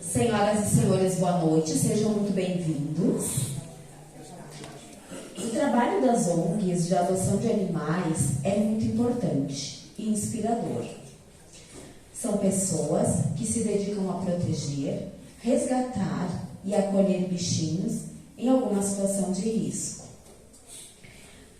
Senhoras e senhores, boa noite, sejam muito bem-vindos. O trabalho das ONGs de adoção de animais é muito importante e inspirador. São pessoas que se dedicam a proteger, resgatar e acolher bichinhos em alguma situação de risco.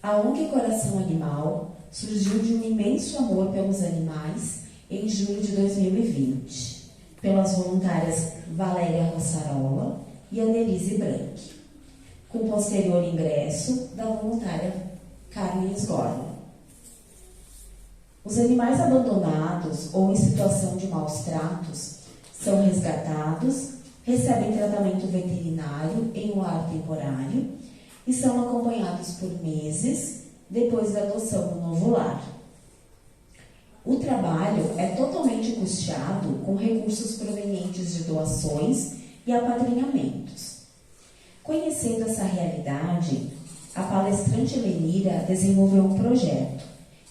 A ONG Coração Animal surgiu de um imenso amor pelos animais em julho de 2020, pelas voluntárias Valéria Rossarola e Annelise Branchi, com posterior ingresso da voluntária Carmen Sgorman. Os animais abandonados ou em situação de maus tratos são resgatados, recebem tratamento veterinário em um lar temporário e são acompanhados por meses depois da adoção no novo lar. O trabalho é totalmente custeado com recursos provenientes de doações e apadrinhamentos. Conhecendo essa realidade, a palestrante Lenira desenvolveu um projeto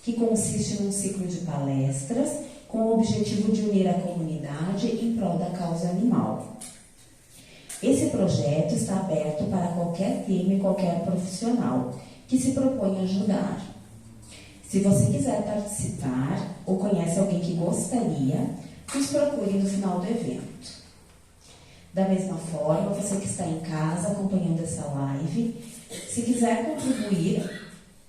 que consiste num ciclo de palestras com o objetivo de unir a comunidade em prol da causa animal. Esse projeto está aberto para qualquer tema e qualquer profissional que se propõe a ajudar. Se você quiser participar ou conhece alguém que gostaria, nos procure no final do evento. Da mesma forma, você que está em casa acompanhando essa live, se quiser contribuir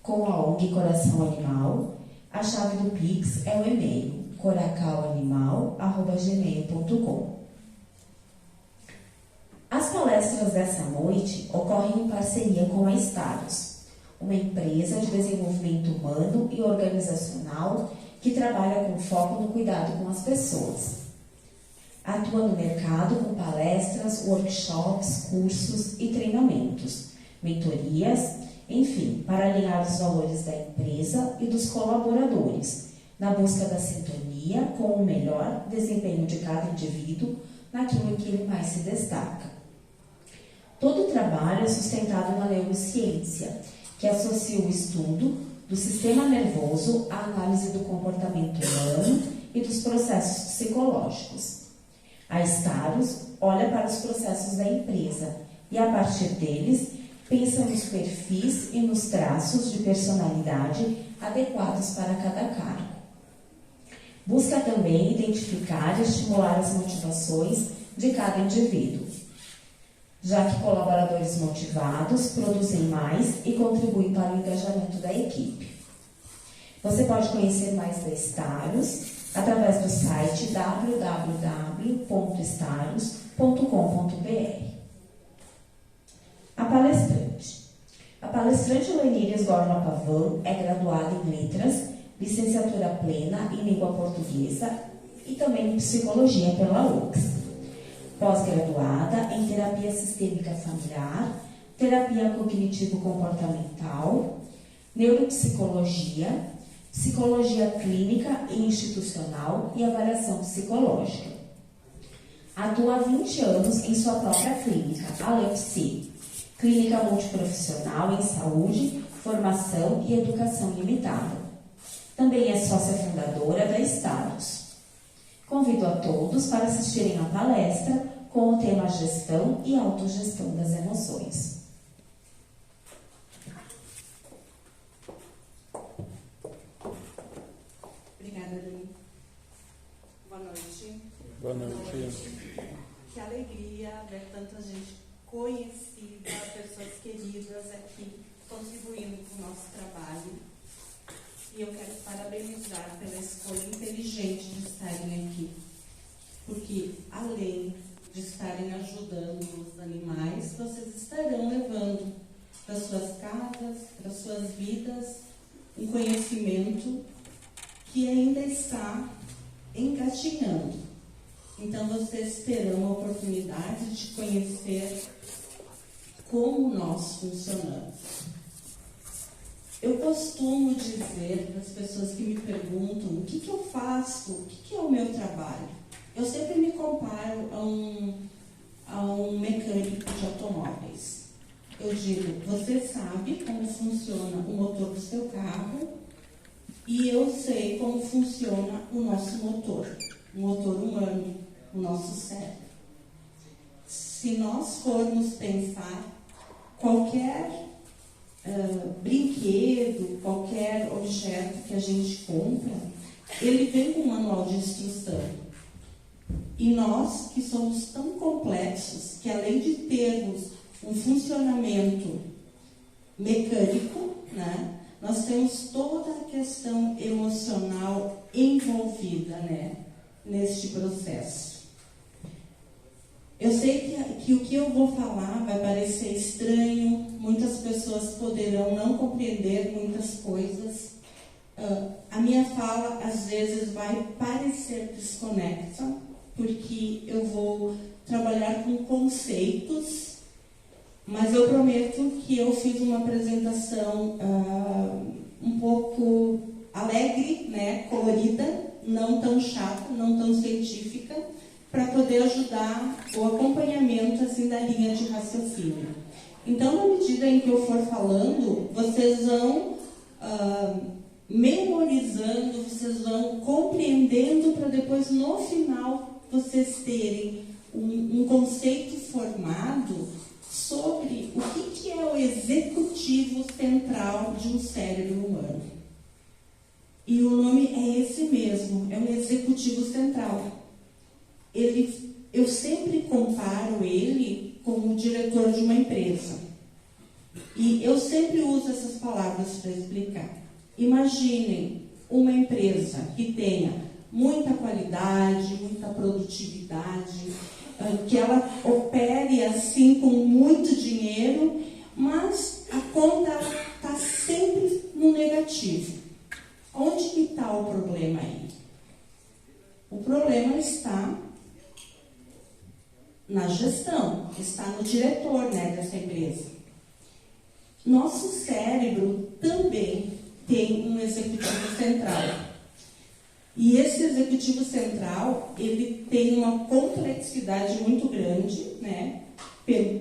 com a ONG Coração Animal, a chave do Pix é o e-mail coracauanimal@gmail.com. As palestras dessa noite ocorrem em parceria com a Staros, uma empresa de desenvolvimento humano e organizacional que trabalha com foco no cuidado com as pessoas. Atua no mercado com palestras, workshops, cursos e treinamentos, mentorias, enfim, para alinhar os valores da empresa e dos colaboradores, na busca da sintonia com o melhor desempenho de cada indivíduo naquilo em que ele mais se destaca. Todo o trabalho é sustentado na neurociência, que associa o estudo do sistema nervoso à análise do comportamento humano e dos processos psicológicos. A Staros olha para os processos da empresa e, a partir deles, pensa nos perfis e nos traços de personalidade adequados para cada cargo. Busca também identificar e estimular as motivações de cada indivíduo, já que colaboradores motivados produzem mais e contribuem para o engajamento da equipe. Você pode conhecer mais da Staros através do site www.staros.com.br. A palestrante Lenira Sgorman Pavan é graduada em Letras, licenciatura plena em Língua Portuguesa e também em Psicologia pela UX. Pós-graduada em Terapia Sistêmica Familiar, Terapia Cognitivo-Comportamental, Neuropsicologia, Psicologia Clínica e Institucional e Avaliação Psicológica. Atua há 20 anos em sua própria clínica, a LEPSI, Clínica Multiprofissional em Saúde, Formação e Educação Limitada. Também é sócia fundadora da Staros. Convido a todos para assistirem à palestra com o tema Gestão e Autogestão das Emoções. Obrigada, Dani. Boa noite. Boa noite. Que alegria ver tanta gente conhecida, pessoas queridas aqui contribuindo com o nosso trabalho. E eu quero parabenizar pela escolha inteligente de estarem aqui. Porque, além de estarem ajudando os animais, vocês estarão levando para suas casas, para suas vidas, um conhecimento que ainda está engatinhando. Então, vocês terão a oportunidade de conhecer como nós funcionamos. Eu costumo dizer para as pessoas que me perguntam o que eu faço, o que é o meu trabalho. Eu sempre me comparo a um mecânico de automóveis. Eu digo, você sabe como funciona o motor do seu carro e eu sei como funciona o nosso motor, o motor humano, o nosso cérebro. se nós formos pensar, qualquer brinquedo, qualquer objeto que a gente compra, ele vem com um manual de instrução. E nós, que somos tão complexos, que além de termos um funcionamento mecânico, né, nós temos toda a questão emocional envolvida, né, neste processo. Eu sei que o que eu vou falar vai parecer estranho, muitas pessoas poderão não compreender muitas coisas. A minha fala, às vezes, vai parecer desconexa, porque eu vou trabalhar com conceitos, mas eu prometo que eu fiz uma apresentação um pouco alegre, né, colorida, não tão chata, não tão científica, para poder ajudar o acompanhamento assim, da linha de raciocínio. Então, na medida em que eu for falando, vocês vão memorizando, vocês vão compreendendo, para depois, no final, vocês terem um conceito formado sobre o que é o executivo central de um cérebro humano. E o nome é esse mesmo, é um executivo central. Eu sempre comparo ele com o diretor de uma empresa. E eu sempre uso essas palavras para explicar. Imaginem uma empresa que tenha muita qualidade, muita produtividade, que ela opere assim com muito dinheiro, mas a conta está sempre no negativo. Onde que está o problema aí? O problema está na gestão, está no diretor, né, dessa empresa. Nosso cérebro também tem um executivo central. E esse executivo central, ele tem uma complexidade muito grande, né,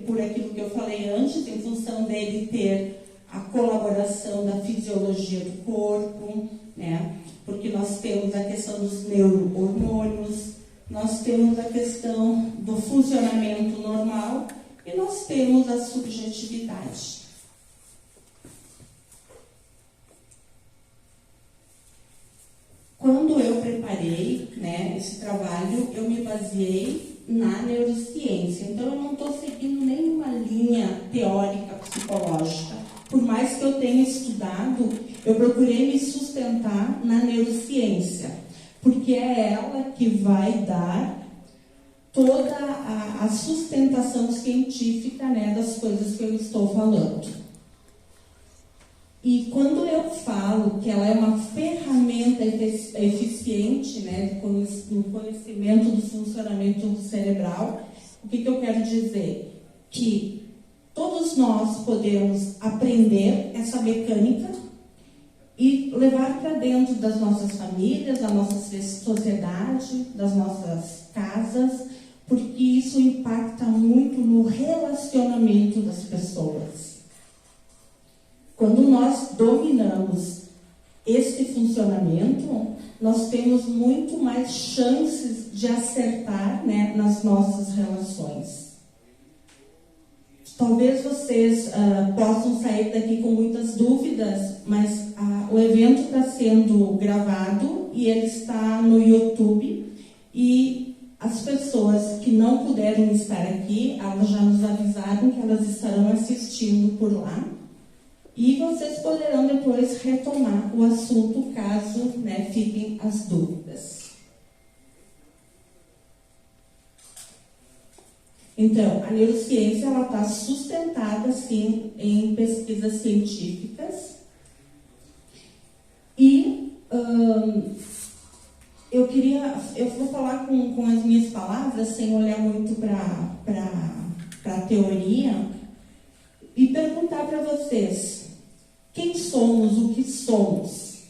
por aquilo que eu falei antes, em função dele ter a colaboração da fisiologia do corpo, né, porque nós temos a questão dos neurohormônios, nós temos a questão do funcionamento normal e nós temos a subjetividade. Quando eu preparei, né, esse trabalho, eu me baseei na neurociência. Então, eu não estou seguindo nenhuma linha teórica psicológica. Por mais que eu tenha estudado, eu procurei me sustentar na neurociência, porque é ela que vai dar toda a sustentação científica, né, das coisas que eu estou falando. E quando eu falo que ela é uma ferramenta eficiente, né, no conhecimento do funcionamento cerebral, o que eu quero dizer? Que todos nós podemos aprender essa mecânica e levar para dentro das nossas famílias, da nossa sociedade, das nossas casas, porque isso impacta muito no relacionamento das pessoas. Quando nós dominamos este funcionamento, nós temos muito mais chances de acertar, né, nas nossas relações. Talvez vocês possam sair daqui com muitas dúvidas, mas o evento está sendo gravado e ele está no YouTube. E as pessoas que não puderam estar aqui, elas já nos avisaram que elas estarão assistindo por lá. E vocês poderão depois retomar o assunto caso, né, fiquem as dúvidas. Então, a neurociência está sustentada, sim, em pesquisas científicas. E eu vou falar com as minhas palavras, sem olhar muito para a teoria, e perguntar para vocês: quem somos, o que somos?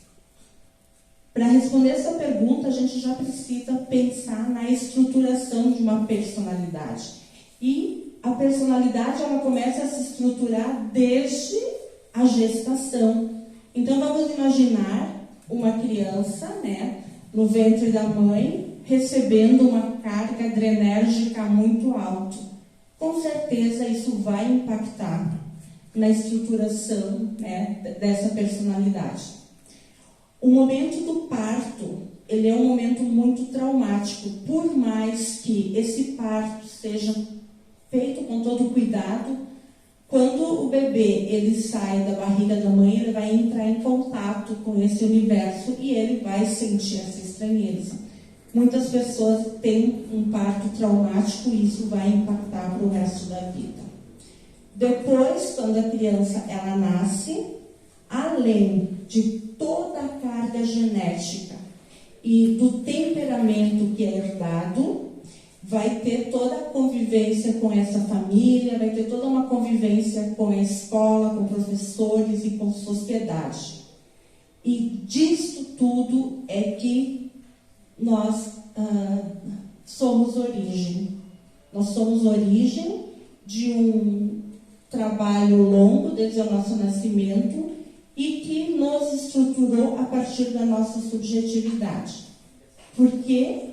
Para responder essa pergunta, a gente já precisa pensar na estruturação de uma personalidade. E a personalidade, ela começa a se estruturar desde a gestação. Então, vamos imaginar uma criança, né, no ventre da mãe, recebendo uma carga adrenérgica muito alta. com certeza isso vai impactar na estruturação, né, dessa personalidade. O momento do parto, ele é um momento muito traumático, por mais que esse parto seja feito com todo cuidado. Quando o bebê ele sai da barriga da mãe, ele vai entrar em contato com esse universo e ele vai sentir essa estranheza. Muitas pessoas têm um parto traumático e isso vai impactar para o resto da vida. Depois, quando a criança ela nasce, além de toda a carga genética e do temperamento que é herdado, vai ter toda a convivência com essa família, vai ter toda uma convivência com a escola, com professores e com a sociedade. E disso tudo é que nós somos origem. Nós somos origem de um trabalho longo desde o nosso nascimento e que nos estruturou a partir da nossa subjetividade. Porque,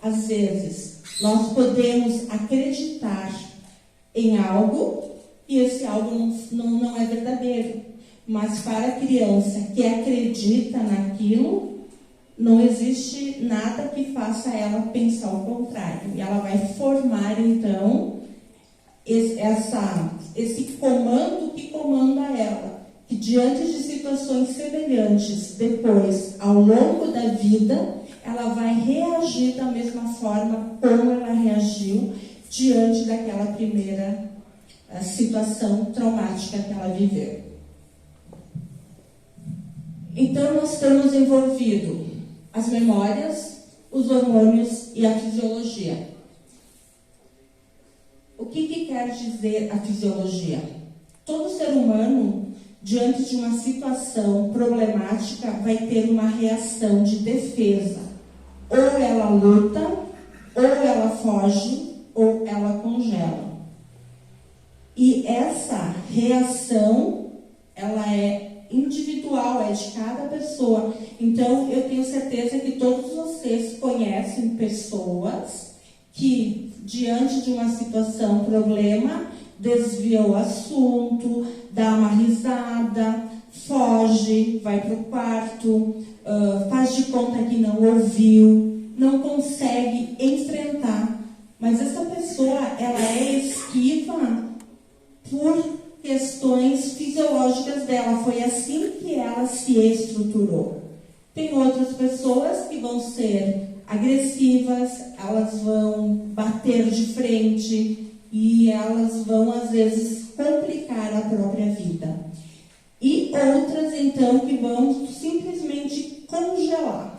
às vezes, nós podemos acreditar em algo e esse algo não é verdadeiro. Mas para a criança que acredita naquilo, não existe nada que faça ela pensar o contrário. E ela vai formar, então, esse comando que comanda ela. Que diante de situações semelhantes, depois, ao longo da vida, ela vai reagir da mesma forma como ela reagiu diante daquela primeira situação traumática que ela viveu. Então, nós estamos envolvidos as memórias, os hormônios e a fisiologia. O que quer dizer a fisiologia? Todo ser humano, diante de uma situação problemática, vai ter uma reação de defesa. Ou ela luta, ou ela foge, ou ela congela. E essa reação, ela é individual, é de cada pessoa. Então, eu tenho certeza que todos vocês conhecem pessoas que, diante de uma situação, problema, desvia o assunto, dá uma risada, foge, vai para o quarto, faz de conta que não ouviu, não consegue enfrentar. Mas essa pessoa, ela é esquiva por questões fisiológicas dela. Foi assim que ela se estruturou. Tem outras pessoas que vão ser agressivas, elas vão bater de frente e elas vão, às vezes, complicar a própria vida. E outras, então, que vão simplesmente congelar.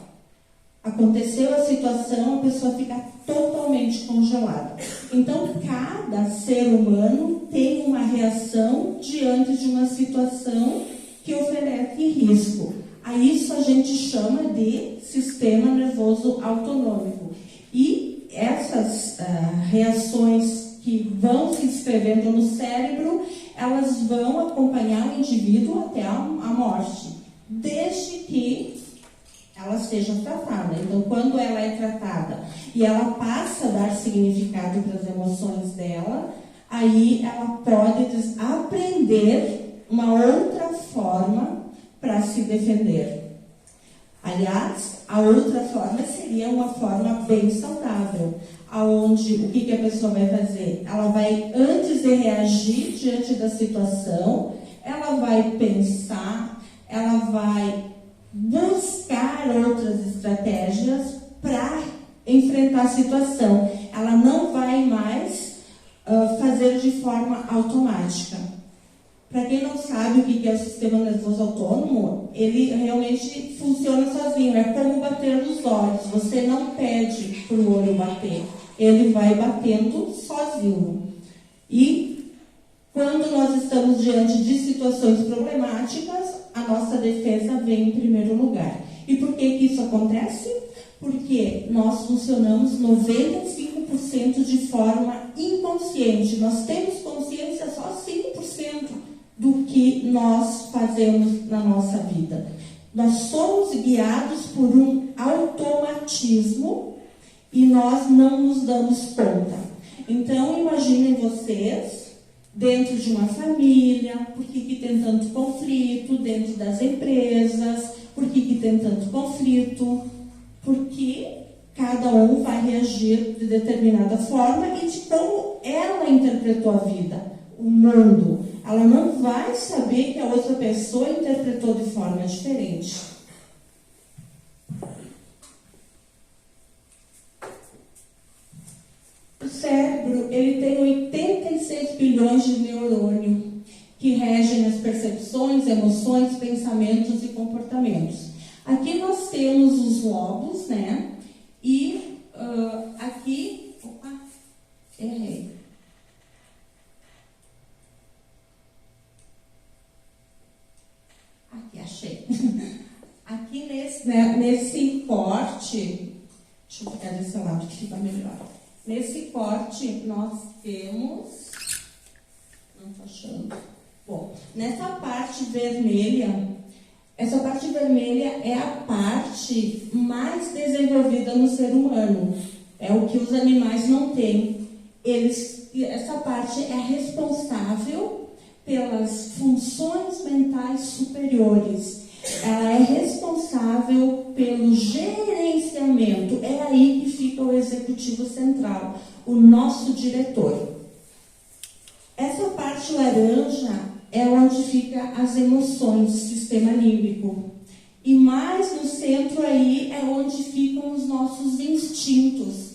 Aconteceu a situação, a pessoa fica totalmente congelada. Então, cada ser humano tem uma reação diante de uma situação que oferece risco. A isso a gente chama de sistema nervoso autonômico. E essas reações que vão se inscrevendo no cérebro, elas vão acompanhar o indivíduo até a morte, desde que ela seja tratada. Então, quando ela é tratada e ela passa a dar significado para as emoções dela, aí ela pode aprender uma outra forma para se defender. Aliás, a outra forma seria uma forma bem saudável, aonde o que a pessoa vai fazer? Ela vai, antes de reagir diante da situação, ela vai pensar, ela vai buscar outras estratégias para enfrentar a situação. Ela não vai mais fazer de forma automática. Para quem não sabe o que é o sistema nervoso autônomo, ele realmente funciona sozinho. É como bater nos olhos. Você não pede para o olho bater. Ele vai batendo sozinho. E quando nós estamos diante de situações problemáticas, a nossa defesa vem em primeiro lugar. E por que isso acontece? Porque nós funcionamos 95% de forma inconsciente. Nós temos consciência só 5% do que nós fazemos na nossa vida. Nós somos guiados por um automatismo e nós não nos damos conta. Então, imaginem vocês, dentro de uma família, por que tem tanto conflito dentro das empresas, por que tem tanto conflito, porque cada um vai reagir de determinada forma e de como ela interpretou a vida, o mundo. Ela não vai saber que a outra pessoa interpretou de forma diferente. O cérebro, ele tem 86 bilhões de neurônios que regem as percepções, emoções, pensamentos e comportamentos. Aqui nós temos os lobos, né? E aqui... Opa, errei. Aqui, achei. Aqui nesse corte... Deixa eu pegar desse lado que fica melhor. Nesse corte, nós temos... Não estou achando. Bom, nessa parte vermelha, essa parte vermelha é a parte mais desenvolvida no ser humano. É o que os animais não têm. Essa parte é responsável pelas funções mentais superiores. Ela é responsável pelo gerenciamento. É aí que fica o executivo central, o nosso diretor. Essa parte laranja é onde ficam as emoções, o sistema límbico. E mais no centro aí é onde ficam os nossos instintos.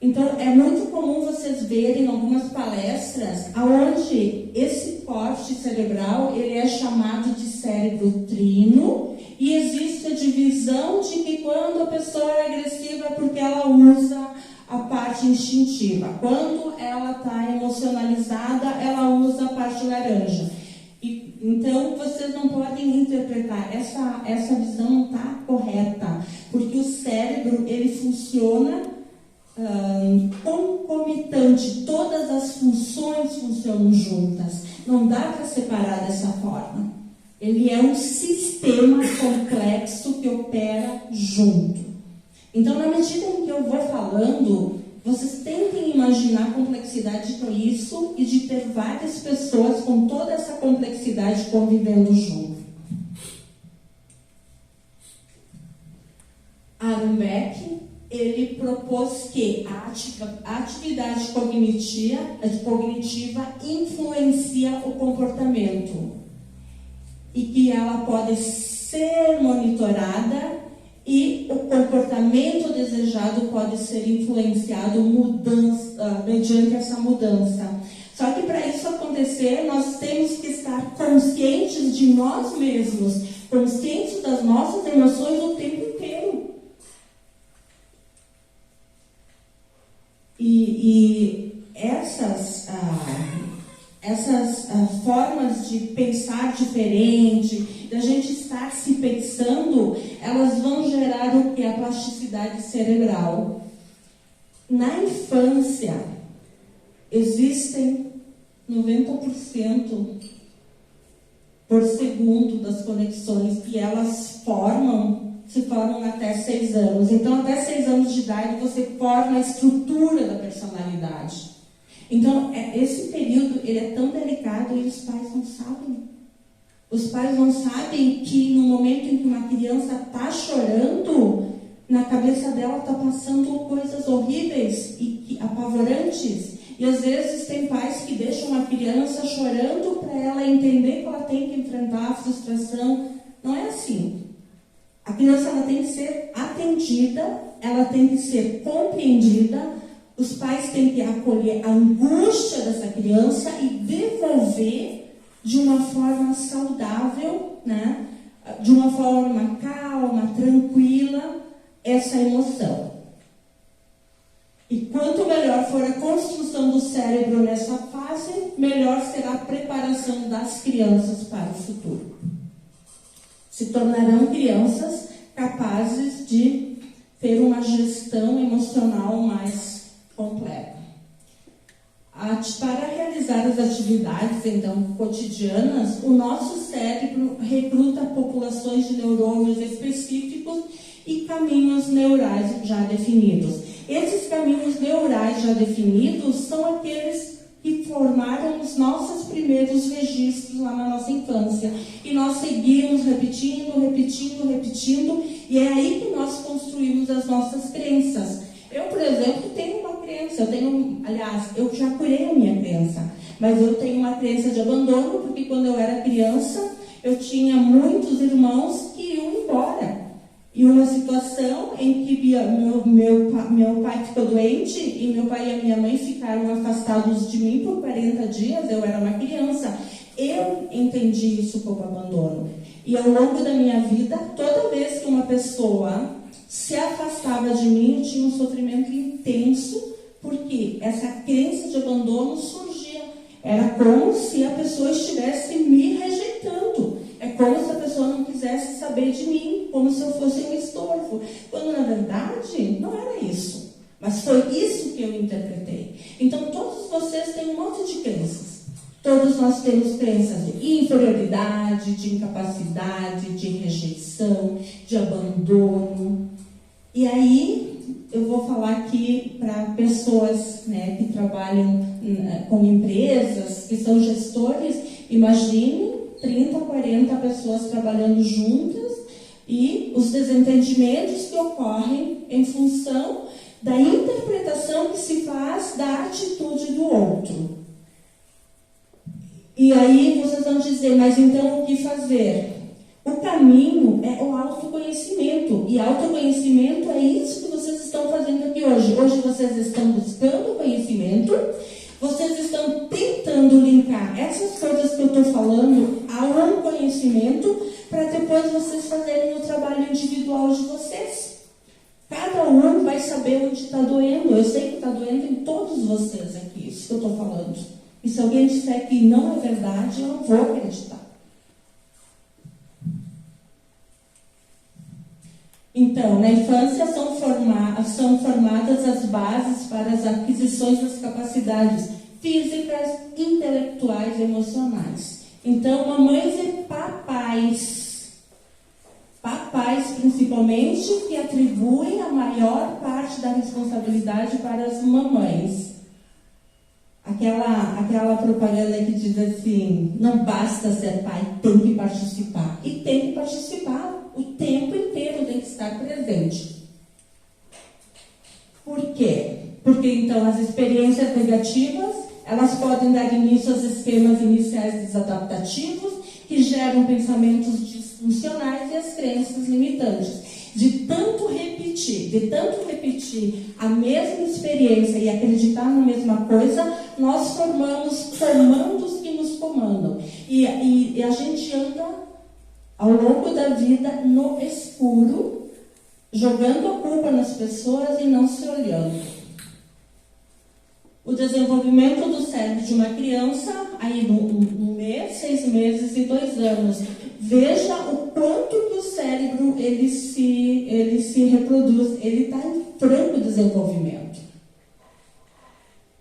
Então, é muito comum vocês verem em algumas palestras onde esse corte cerebral ele é chamado de cérebro trino e existe a divisão de que quando a pessoa é agressiva é porque ela usa a parte instintiva. Quando ela está emocionalizada, ela usa a parte laranja. Então, vocês não podem interpretar, essa visão não está correta, porque o cérebro ele funciona concomitante, todas as funções funcionam juntas, não dá para separar dessa forma. Ele é um sistema complexo que opera junto. Então, na medida em que eu vou falando, vocês tentem imaginar a complexidade que é isso e de ter várias pessoas com toda essa complexidade convivendo junto. Aaron Beck, ele propôs que a atividade cognitiva influencia o comportamento e que ela pode ser monitorada e o comportamento desejado pode ser influenciado mediante essa mudança. Só que para isso acontecer, nós temos que estar conscientes de nós mesmos, conscientes das nossas emoções o tempo inteiro. E essas formas de pensar diferente, da gente estar se pensando, elas vão gerar o que? A plasticidade cerebral. Na infância, existem 90% por segundo das conexões que elas se formam até 6 anos. Então, até 6 anos de idade, você forma a estrutura da personalidade. Então, esse período ele é tão delicado e os pais não sabem. Os pais não sabem que no momento em que uma criança está chorando, na cabeça dela está passando coisas horríveis e apavorantes. E às vezes tem pais que deixam a criança chorando para ela entender que ela tem que enfrentar a frustração. Não é assim. A criança ela tem que ser atendida, ela tem que ser compreendida. Os pais têm que acolher a angústia dessa criança e devolver de uma forma saudável, né? De uma forma calma, tranquila, essa emoção. E quanto melhor for a construção do cérebro nessa fase, melhor será a preparação das crianças para o futuro. Se tornarão crianças capazes de ter uma gestão emocional mais completa. Para realizar as atividades, então, cotidianas, o nosso cérebro recruta populações de neurônios específicos e caminhos neurais já definidos. Esses caminhos neurais já definidos são aqueles que formaram os nossos primeiros registros lá na nossa infância. E nós seguimos repetindo, e é aí que nós construímos as nossas crenças. Eu, por exemplo, tenho uma crença, eu já curei a minha crença, mas eu tenho uma crença de abandono, porque quando eu era criança, eu tinha muitos irmãos que iam embora. E uma situação em que meu pai ficou doente e meu pai e a minha mãe ficaram afastados de mim por 40 dias, eu era uma criança. Eu entendi isso como abandono. E ao longo da minha vida, toda vez que uma pessoa se afastava de mim, eu tinha um sofrimento intenso, porque essa crença de abandono surgia. Era como se a pessoa estivesse me rejeitando. É como se a pessoa não quisesse saber de mim, como se eu fosse um estorvo. Quando, na verdade, não era isso. Mas foi isso que eu interpretei. Então, todos vocês têm um monte de crenças. Todos nós temos crenças de inferioridade, de incapacidade, de rejeição, de abandono. E aí, eu vou falar aqui para pessoas, que trabalham com empresas, que são gestores. Imagine 30, 40 pessoas trabalhando juntas e os desentendimentos que ocorrem em função da interpretação que se faz da atitude do outro. E aí vocês vão dizer, mas então o que fazer? O caminho é o autoconhecimento. E autoconhecimento é isso que vocês estão fazendo aqui hoje. Hoje vocês estão buscando conhecimento, vocês estão tentando linkar essas coisas que eu estou falando a um conhecimento para depois vocês fazerem o trabalho individual de vocês. Cada um vai saber onde está doendo. Eu sei que está doendo em todos vocês aqui, isso que eu estou falando. E se alguém disser que não é verdade, eu não vou acreditar. Então, na infância são formadas as bases para as aquisições das capacidades físicas, intelectuais e emocionais. Então, mamães e papais principalmente, que atribuem a maior parte da responsabilidade para as mamães. Aquela propaganda que diz assim, não basta ser pai, tem que participar. E tem que participar. O tempo inteiro tem que estar presente. Por quê? Porque, então, as experiências negativas, elas podem dar início aos esquemas iniciais desadaptativos, que geram pensamentos disfuncionais e as crenças limitantes. De tanto repetir a mesma experiência e acreditar na mesma coisa, nós formamos comandos que nos comandam. E a gente anda ao longo da vida no escuro, jogando a culpa nas pessoas e não se olhando. O desenvolvimento do cérebro de uma criança, aí um mês, 6 meses e 2 anos. Veja o quanto que o cérebro ele se reproduz, ele está em franco desenvolvimento.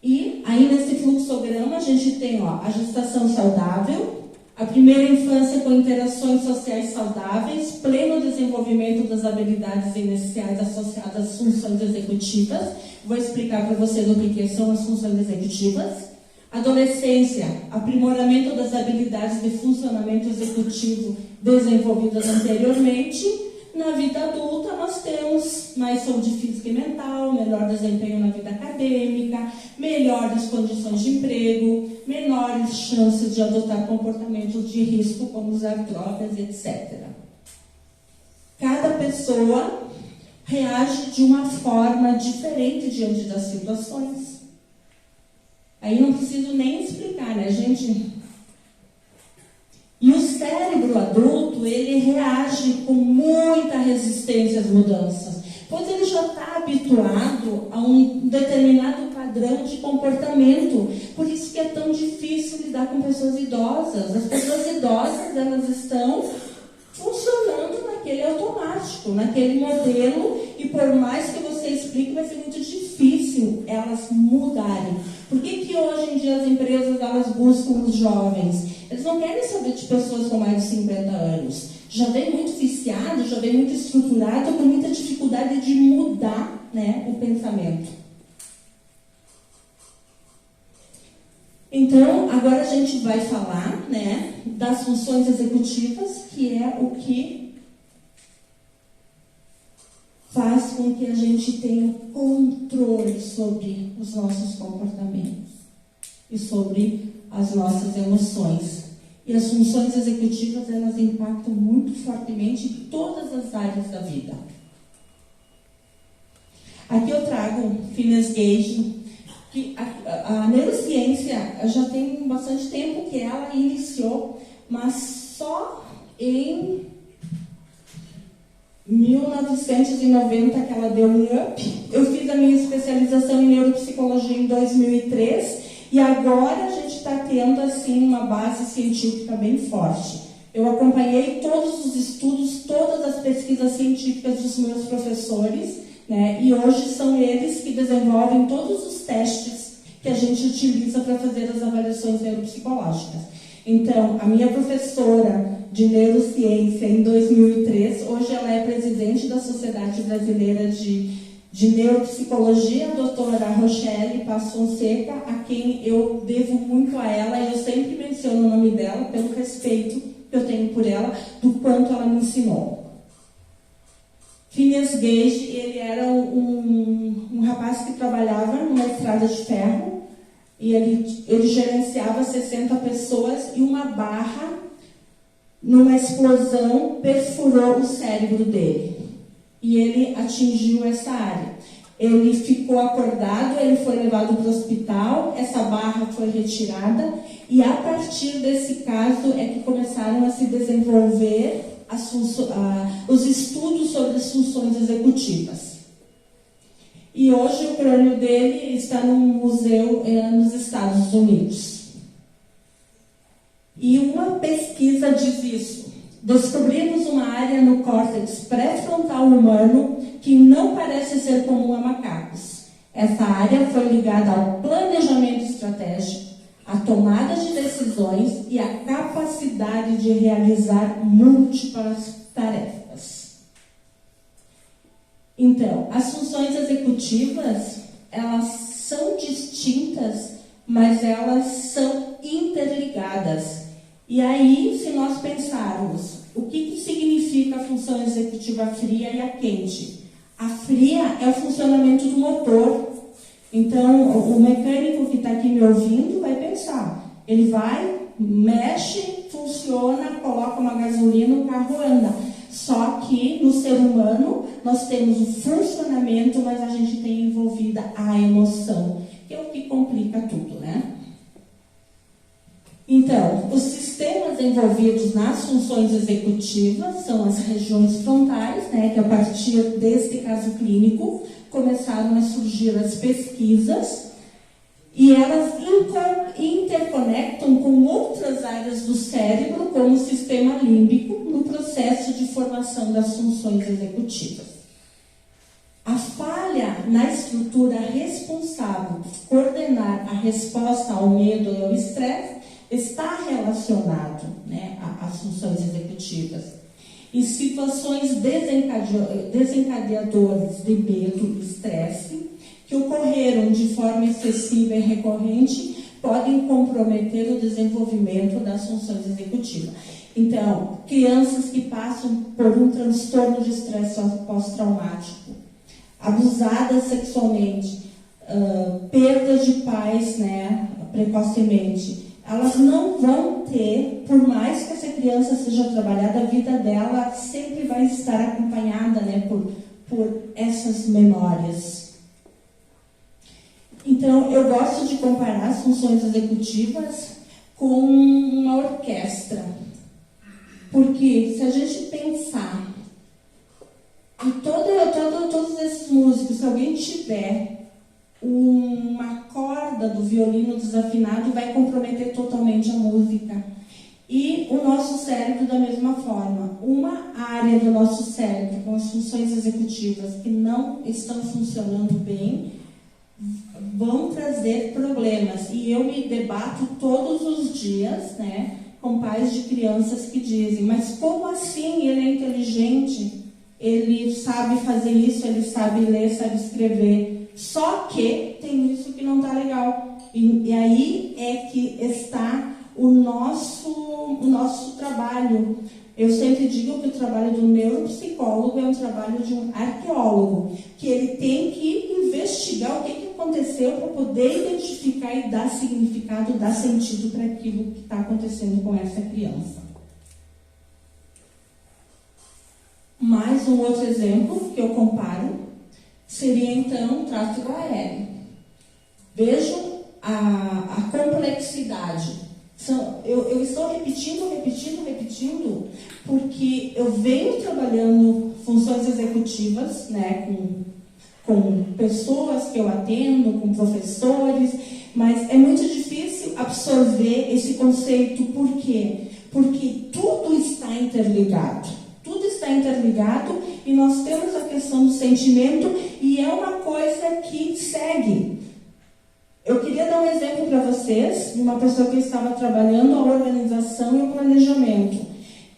E aí nesse fluxograma a gente tem a gestação saudável, a primeira infância com interações sociais saudáveis, pleno desenvolvimento das habilidades iniciais associadas às funções executivas. Vou explicar para vocês o que são as funções executivas. Adolescência, aprimoramento das habilidades de funcionamento executivo desenvolvidas anteriormente. Na vida adulta, nós temos mais saúde física e mental, melhor desempenho na vida acadêmica, melhores condições de emprego, menores chances de adotar comportamentos de risco, como usar drogas, etc. Cada pessoa reage de uma forma diferente diante das situações. Aí não preciso nem explicar, né, gente? E o cérebro adulto, ele reage com muita resistência às mudanças, pois ele já está habituado a um determinado padrão de comportamento. Por isso que é tão difícil lidar com pessoas idosas. As pessoas idosas, elas estão funcionando naquele automático, naquele modelo, e por mais que você explique, vai ser muito difícil elas mudarem. Por que hoje em dia as empresas elas buscam os jovens? Eles não querem saber de pessoas com mais de 50 anos. Já vem muito viciado, já vem muito estruturado, com muita dificuldade de mudar né, o pensamento. Então, agora a gente vai falar, né, das funções executivas, que é o que faz com que a gente tenha controle sobre os nossos comportamentos e sobre as nossas emoções. E as funções executivas, elas impactam muito fortemente em todas as áreas da vida. Aqui eu trago Phineas Gage, que a neurociência já tem bastante tempo que ela iniciou, mas só em 1990 que ela deu um up. Eu fiz a minha especialização em neuropsicologia em 2003 e agora a gente está tendo assim uma base científica bem forte. Eu acompanhei todos os estudos, todas as pesquisas científicas dos meus professores, né, e hoje são eles que desenvolvem todos os testes que a gente utiliza para fazer as avaliações neuropsicológicas. Então, a minha professora de neurociência em 2003, hoje ela é presidente da Sociedade Brasileira de Neuropsicologia, a doutora Rochelle Paz Fonseca, a quem eu devo muito a ela, e eu sempre menciono o nome dela pelo respeito que eu tenho por ela, do quanto ela me ensinou. Phineas Gage, ele era um rapaz que trabalhava numa estrada de ferro, e ele gerenciava 60 pessoas, e uma barra, numa explosão, perfurou o cérebro dele. E ele atingiu essa área. Ele ficou acordado, ele foi levado para o hospital, essa barra foi retirada, e a partir desse caso é que começaram a se desenvolver os estudos sobre as funções executivas. E hoje o crânio dele está num museu nos Estados Unidos. E uma pesquisa diz isso. Descobrimos uma área no córtex pré-frontal humano que não parece ser comum a macacos. Essa área foi ligada ao planejamento estratégico, à tomada de decisões e à capacidade de realizar múltiplas tarefas. Então, as funções executivas, elas são distintas, mas elas são interligadas. E aí, se nós pensarmos, o que significa a função executiva fria e a quente? A fria é o funcionamento do motor. Então, o mecânico que está aqui me ouvindo vai pensar. Ele vai, mexe, funciona, coloca uma gasolina, o carro anda. Só que no ser humano nós temos o funcionamento, mas a gente tem envolvida a emoção, que é o que complica tudo, né? Então, os sistemas envolvidos nas funções executivas são as regiões frontais, né, que a partir deste caso clínico começaram a surgir as pesquisas e elas interconectam com outras áreas do cérebro, como o sistema límbico, no processo de formação das funções executivas. A falha na estrutura responsável por coordenar a resposta ao medo e ao estresse está relacionado, né, às funções executivas. E situações desencadeadoras de medo e estresse que ocorreram de forma excessiva e recorrente podem comprometer o desenvolvimento das funções executivas. Então, crianças que passam por um transtorno de estresse pós-traumático, abusadas sexualmente, perda de pais, né, precocemente, elas não vão ter, por mais que essa criança seja trabalhada, a vida dela sempre vai estar acompanhada, né, por essas memórias. Então, eu gosto de comparar as funções executivas com uma orquestra. Porque se a gente pensar em todos esses músicos, se alguém tiver uma corda do violino desafinado, vai comprometer totalmente a música. E o nosso cérebro da mesma forma. Uma área do nosso cérebro com as funções executivas que não estão funcionando bem vão trazer problemas. E eu me debato todos os dias, né, com pais de crianças que dizem: mas como assim ele é inteligente? ele sabe fazer isso, ele sabe ler, sabe escrever. Só que tem isso que não está legal. E aí é que está o nosso trabalho. Eu sempre digo que o trabalho do neuropsicólogo é um trabalho de um arqueólogo, que ele tem que investigar o que aconteceu para poder identificar e dar significado, dar sentido para aquilo que está acontecendo com essa criança. Mais um outro exemplo que eu comparo seria então o tráfego aéreo. Vejam a complexidade. Eu estou repetindo, porque eu venho trabalhando funções executivas, né, com pessoas que eu atendo, com professores, mas é muito difícil absorver esse conceito. Por quê? Porque tudo está interligado. Tudo está interligado e nós temos a questão do sentimento e é uma coisa que segue. Eu queria dar um exemplo para vocês de uma pessoa que estava trabalhando a organização e o planejamento.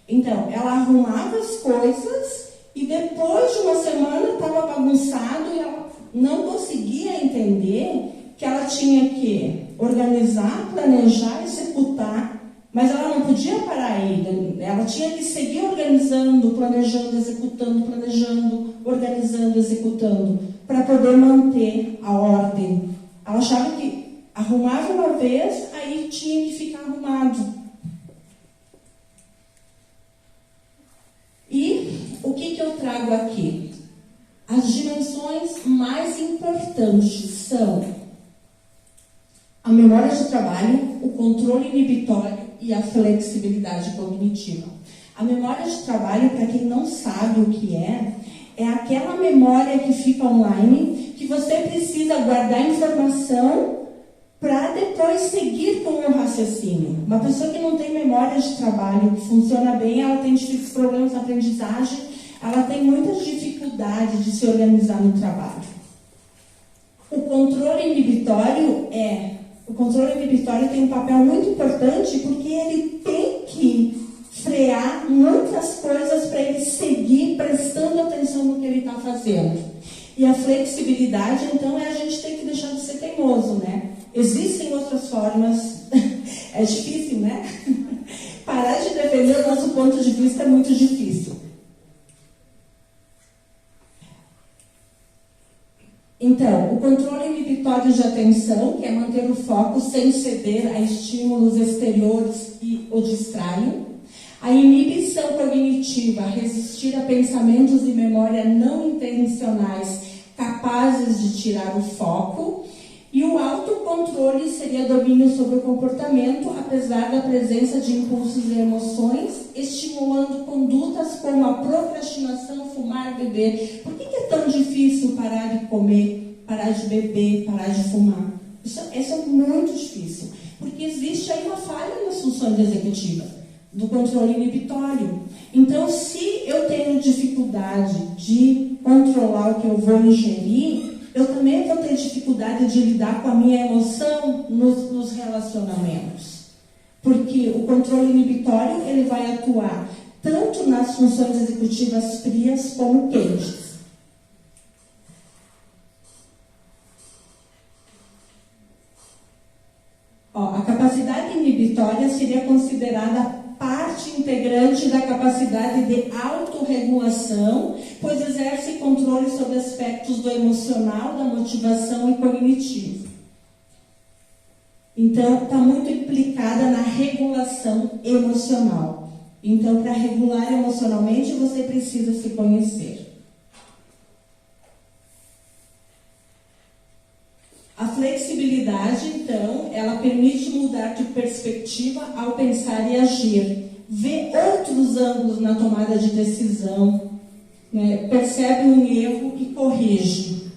Então, ela arrumava as coisas e depois de uma semana estava bagunçado e ela não conseguia entender que ela tinha que organizar, planejar, executar, mas ela não podia parar aí. Ela tinha que seguir organizando, planejando, executando, planejando, organizando, executando, para poder manter a ordem. Ela achava que arrumava uma vez, aí tinha que ficar arrumado. E o que eu trago aqui? As dimensões mais importantes são a memória de trabalho, o controle inibitório e a flexibilidade cognitiva. A memória de trabalho, para quem não sabe o que é aquela memória que fica online, que você precisa guardar informação para depois seguir com o raciocínio. Uma pessoa que não tem memória de trabalho, que funciona bem, ela tem problemas na aprendizagem, ela tem muita dificuldade de se organizar no trabalho. O controle inibitório tem um papel muito importante porque ele tem que frear muitas coisas para ele seguir prestando atenção no que ele está fazendo. E a flexibilidade, então, é a gente ter que deixar de ser teimoso, né? Existem outras formas, é difícil, né? Parar de defender o nosso ponto de vista é muito difícil. Então, o controle inibitório de atenção, que é manter o foco sem ceder a estímulos exteriores que o distraem. A inibição cognitiva, resistir a pensamentos e memória não intencionais capazes de tirar o foco. E o autocontrole seria domínio sobre o comportamento, apesar da presença de impulsos e emoções, estimulando condutas como a procrastinação, fumar, beber. Por que é tão difícil parar de comer, parar de beber, parar de fumar? Isso é muito difícil, porque existe aí uma falha nas funções executivas do controle inibitório. Então, se eu tenho dificuldade de controlar o que eu vou ingerir, eu também vou ter dificuldade de lidar com a minha emoção nos relacionamentos. Porque o controle inibitório, ele vai atuar tanto nas funções executivas frias como quentes. A capacidade inibitória seria considerada parte integrante da capacidade de autorregulação, pois exerce controle sobre aspectos do emocional, da motivação e cognitivo. Então, está muito implicada na regulação emocional. Então, para regular emocionalmente, você precisa se conhecer. A flexibilidade, então, ela permite mudar de perspectiva ao pensar e agir, ver outros ângulos na tomada de decisão, né? Percebe um erro e corrige.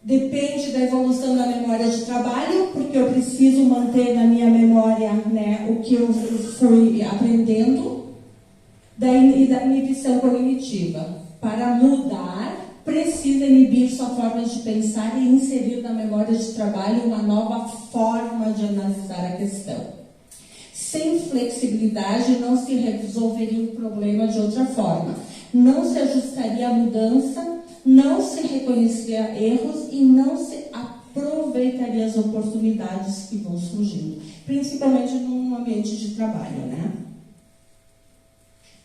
Depende da evolução da memória de trabalho, porque eu preciso manter na minha memória, né, o que eu fui aprendendo, e da inibição cognitiva. Para mudar, precisa inibir sua forma de pensar e inserir na memória de trabalho uma nova forma de analisar a questão. Sem flexibilidade, não se resolveria o problema de outra forma. não se ajustaria à mudança, não se reconheceria erros e não se aproveitaria as oportunidades que vão surgindo, principalmente num ambiente de trabalho, né?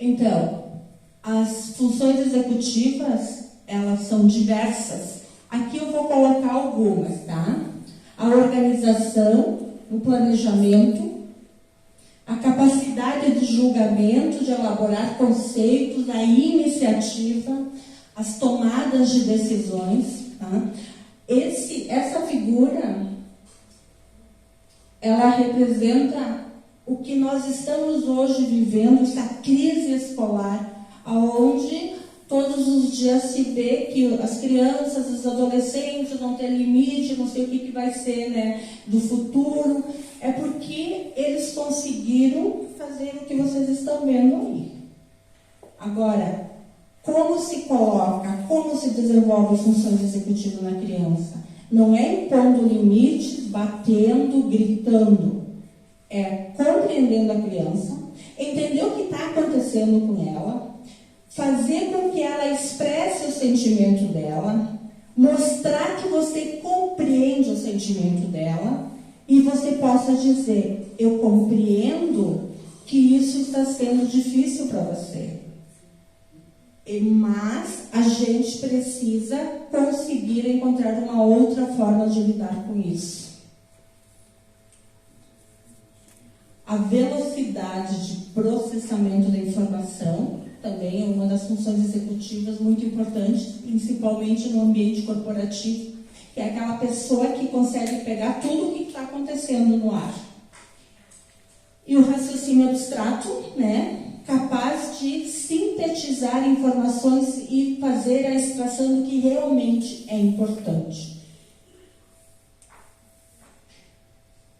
Então, as funções executivas, elas são diversas. Aqui eu vou colocar algumas, tá? A organização, o planejamento, a capacidade de julgamento, de elaborar conceitos, a iniciativa, as tomadas de decisões, tá? Essa figura, ela representa o que nós estamos hoje vivendo, essa crise escolar, onde todos os dias se vê que as crianças, os adolescentes vão ter limite, não sei o que vai ser, né, do futuro. É porque eles conseguiram fazer o que vocês estão vendo aí. Agora, como se coloca, como se desenvolve funções executivas na criança? Não é impondo limites, batendo, gritando. É compreendendo a criança, entender o que está acontecendo com ela, fazer com que ela expresse o sentimento dela, mostrar que você compreende o sentimento dela e você possa dizer: eu compreendo que isso está sendo difícil para você, mas a gente precisa conseguir encontrar uma outra forma de lidar com isso. A velocidade de processamento da informação também é uma das funções executivas muito importantes, principalmente no ambiente corporativo, que é aquela pessoa que consegue pegar tudo o que está acontecendo no ar. E o raciocínio abstrato, né, capaz de sintetizar informações e fazer a extração do que realmente é importante.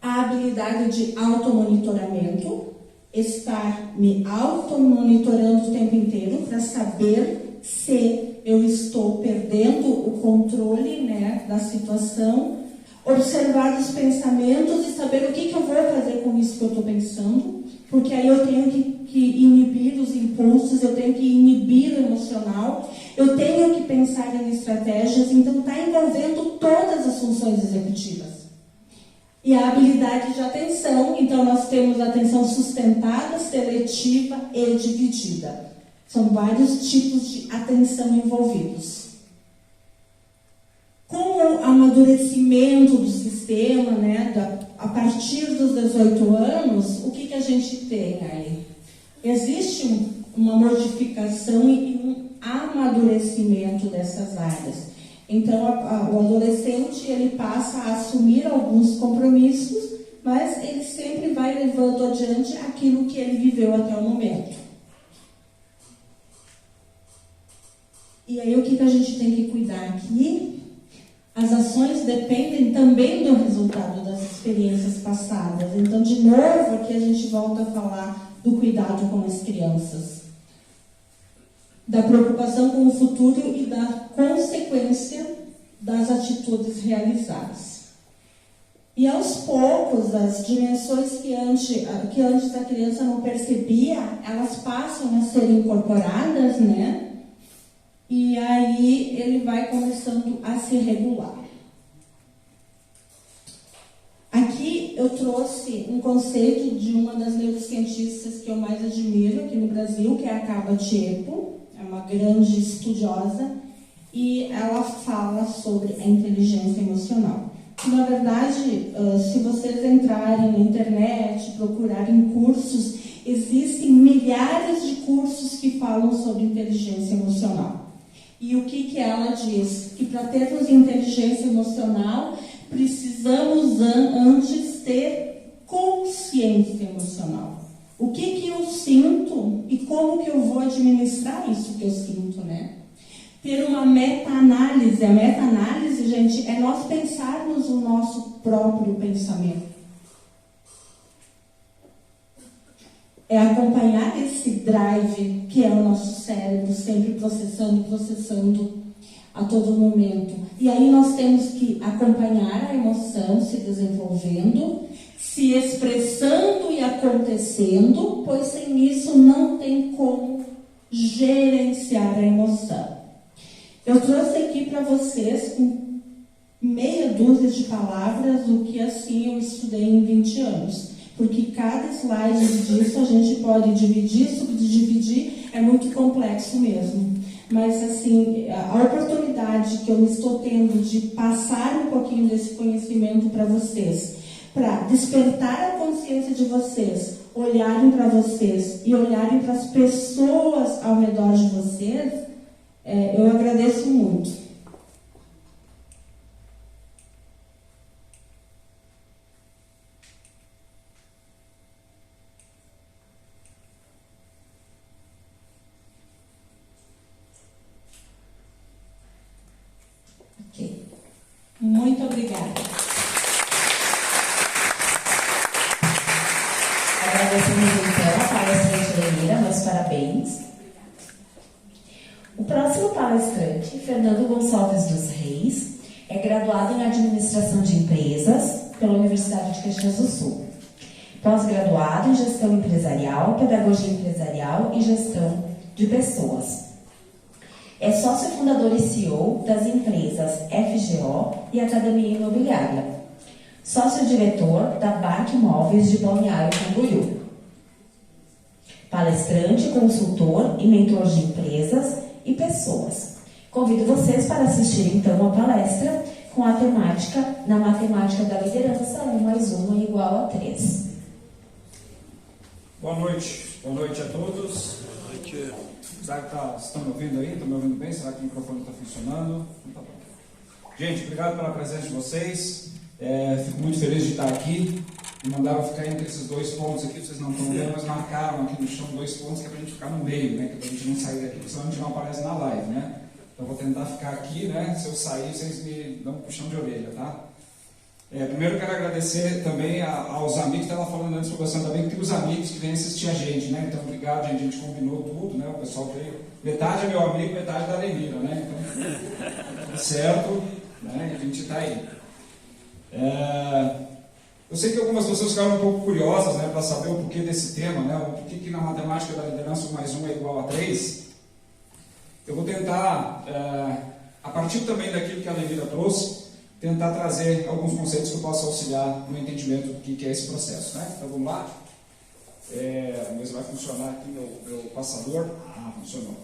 A habilidade de automonitoramento, estar me automonitorando o tempo inteiro para saber se eu estou perdendo o controle, né, da situação, observar os pensamentos e saber o que eu vou fazer com isso que eu estou pensando, porque aí eu tenho que inibir os impulsos, eu tenho que inibir o emocional, eu tenho que pensar em estratégias, então está envolvendo todas as funções executivas. E a habilidade de atenção, então nós temos atenção sustentada, seletiva e dividida. São vários tipos de atenção envolvidos. Com o amadurecimento do sistema, né, a partir dos 18 anos, o que a gente tem aí? Existe uma modificação e um amadurecimento dessas áreas. Então, o adolescente, ele passa a assumir alguns compromissos, mas ele sempre vai levando adiante aquilo que ele viveu até o momento. E aí, o que a gente tem que cuidar aqui? As ações dependem também do resultado das experiências passadas. Então, de novo, aqui a gente volta a falar do cuidado com as crianças, da preocupação com o futuro e da consequência das atitudes realizadas. E aos poucos, as dimensões que antes a criança não percebia, elas passam a ser incorporadas, né? E aí ele vai começando a se regular. Aqui eu trouxe um conceito de uma das neurocientistas que eu mais admiro aqui no Brasil, que é a Caba Tiepo. É uma grande estudiosa e ela fala sobre a inteligência emocional. Na verdade, se vocês entrarem na internet, procurarem cursos, existem milhares de cursos que falam sobre inteligência emocional. E o que ela diz? Que para termos inteligência emocional, precisamos antes ter consciência emocional. O que eu sinto e como que eu vou administrar isso que eu sinto, né? Ter uma meta-análise. A meta-análise, gente, é nós pensarmos o nosso próprio pensamento. É acompanhar esse drive que é o nosso cérebro, sempre processando a todo momento. E aí nós temos que acompanhar a emoção se desenvolvendo, se expressando e acontecendo, pois sem isso não tem como gerenciar a emoção. Eu trouxe aqui para vocês, com meia dúzia de palavras, o que assim eu estudei em 20 anos. Porque cada slide disso a gente pode dividir, subdividir, é muito complexo mesmo. Mas assim, a oportunidade que eu estou tendo de passar um pouquinho desse conhecimento para vocês, para despertar a consciência de vocês, olharem para vocês e olharem para as pessoas ao redor de vocês, eu agradeço muito. Ok. Muito obrigada. Agradecemos então a palestrante Lenira, meus parabéns. O próximo palestrante, Fernando Gonçalves dos Reis, é graduado em Administração de Empresas pela Universidade de Caxias do Sul. Pós-graduado em Gestão Empresarial, Pedagogia Empresarial e Gestão de Pessoas. É sócio fundador e CEO das empresas FGO e Academia Imobiliária. Sócio-diretor da BAC Móveis de Balneário Camboriú. Palestrante, consultor e mentor de empresas e pessoas. Convido vocês para assistir então a palestra com a temática na matemática da liderança, 1 mais 1 é igual a 3. Boa noite a todos. Boa noite. Será que estão me ouvindo aí? Estão me ouvindo bem? Será que o microfone está funcionando? Então, tá bom. Gente, obrigado pela presença de vocês. Fico muito feliz de estar aqui. Me mandaram ficar entre esses dois pontos aqui, vocês não estão vendo, mas marcaram aqui no chão 2 pontos que é para a gente ficar no meio, né? Que é para a gente não sair daqui, porque senão a gente não aparece na live, né? Então vou tentar ficar aqui, né? Se eu sair, vocês me dão um puxão de orelha, tá? Primeiro eu quero agradecer também aos amigos que estavam falando antes para você também, que tem os amigos que vêm assistir a gente, né? Então obrigado, gente, a gente combinou tudo, né? O pessoal veio, metade é meu amigo, metade da Lenira, né? Então, tudo certo, né? E a gente está aí. Eu sei que algumas pessoas ficaram um pouco curiosas, né, para saber o porquê desse tema, né, o porquê que na matemática da liderança 1 mais 1 é igual a 3. Eu vou tentar, a partir também daquilo que a Lenira trouxe, tentar trazer alguns conceitos que eu possa auxiliar no entendimento do que é esse processo, né? Então vamos lá. Mas vai funcionar aqui meu passador. Funcionou.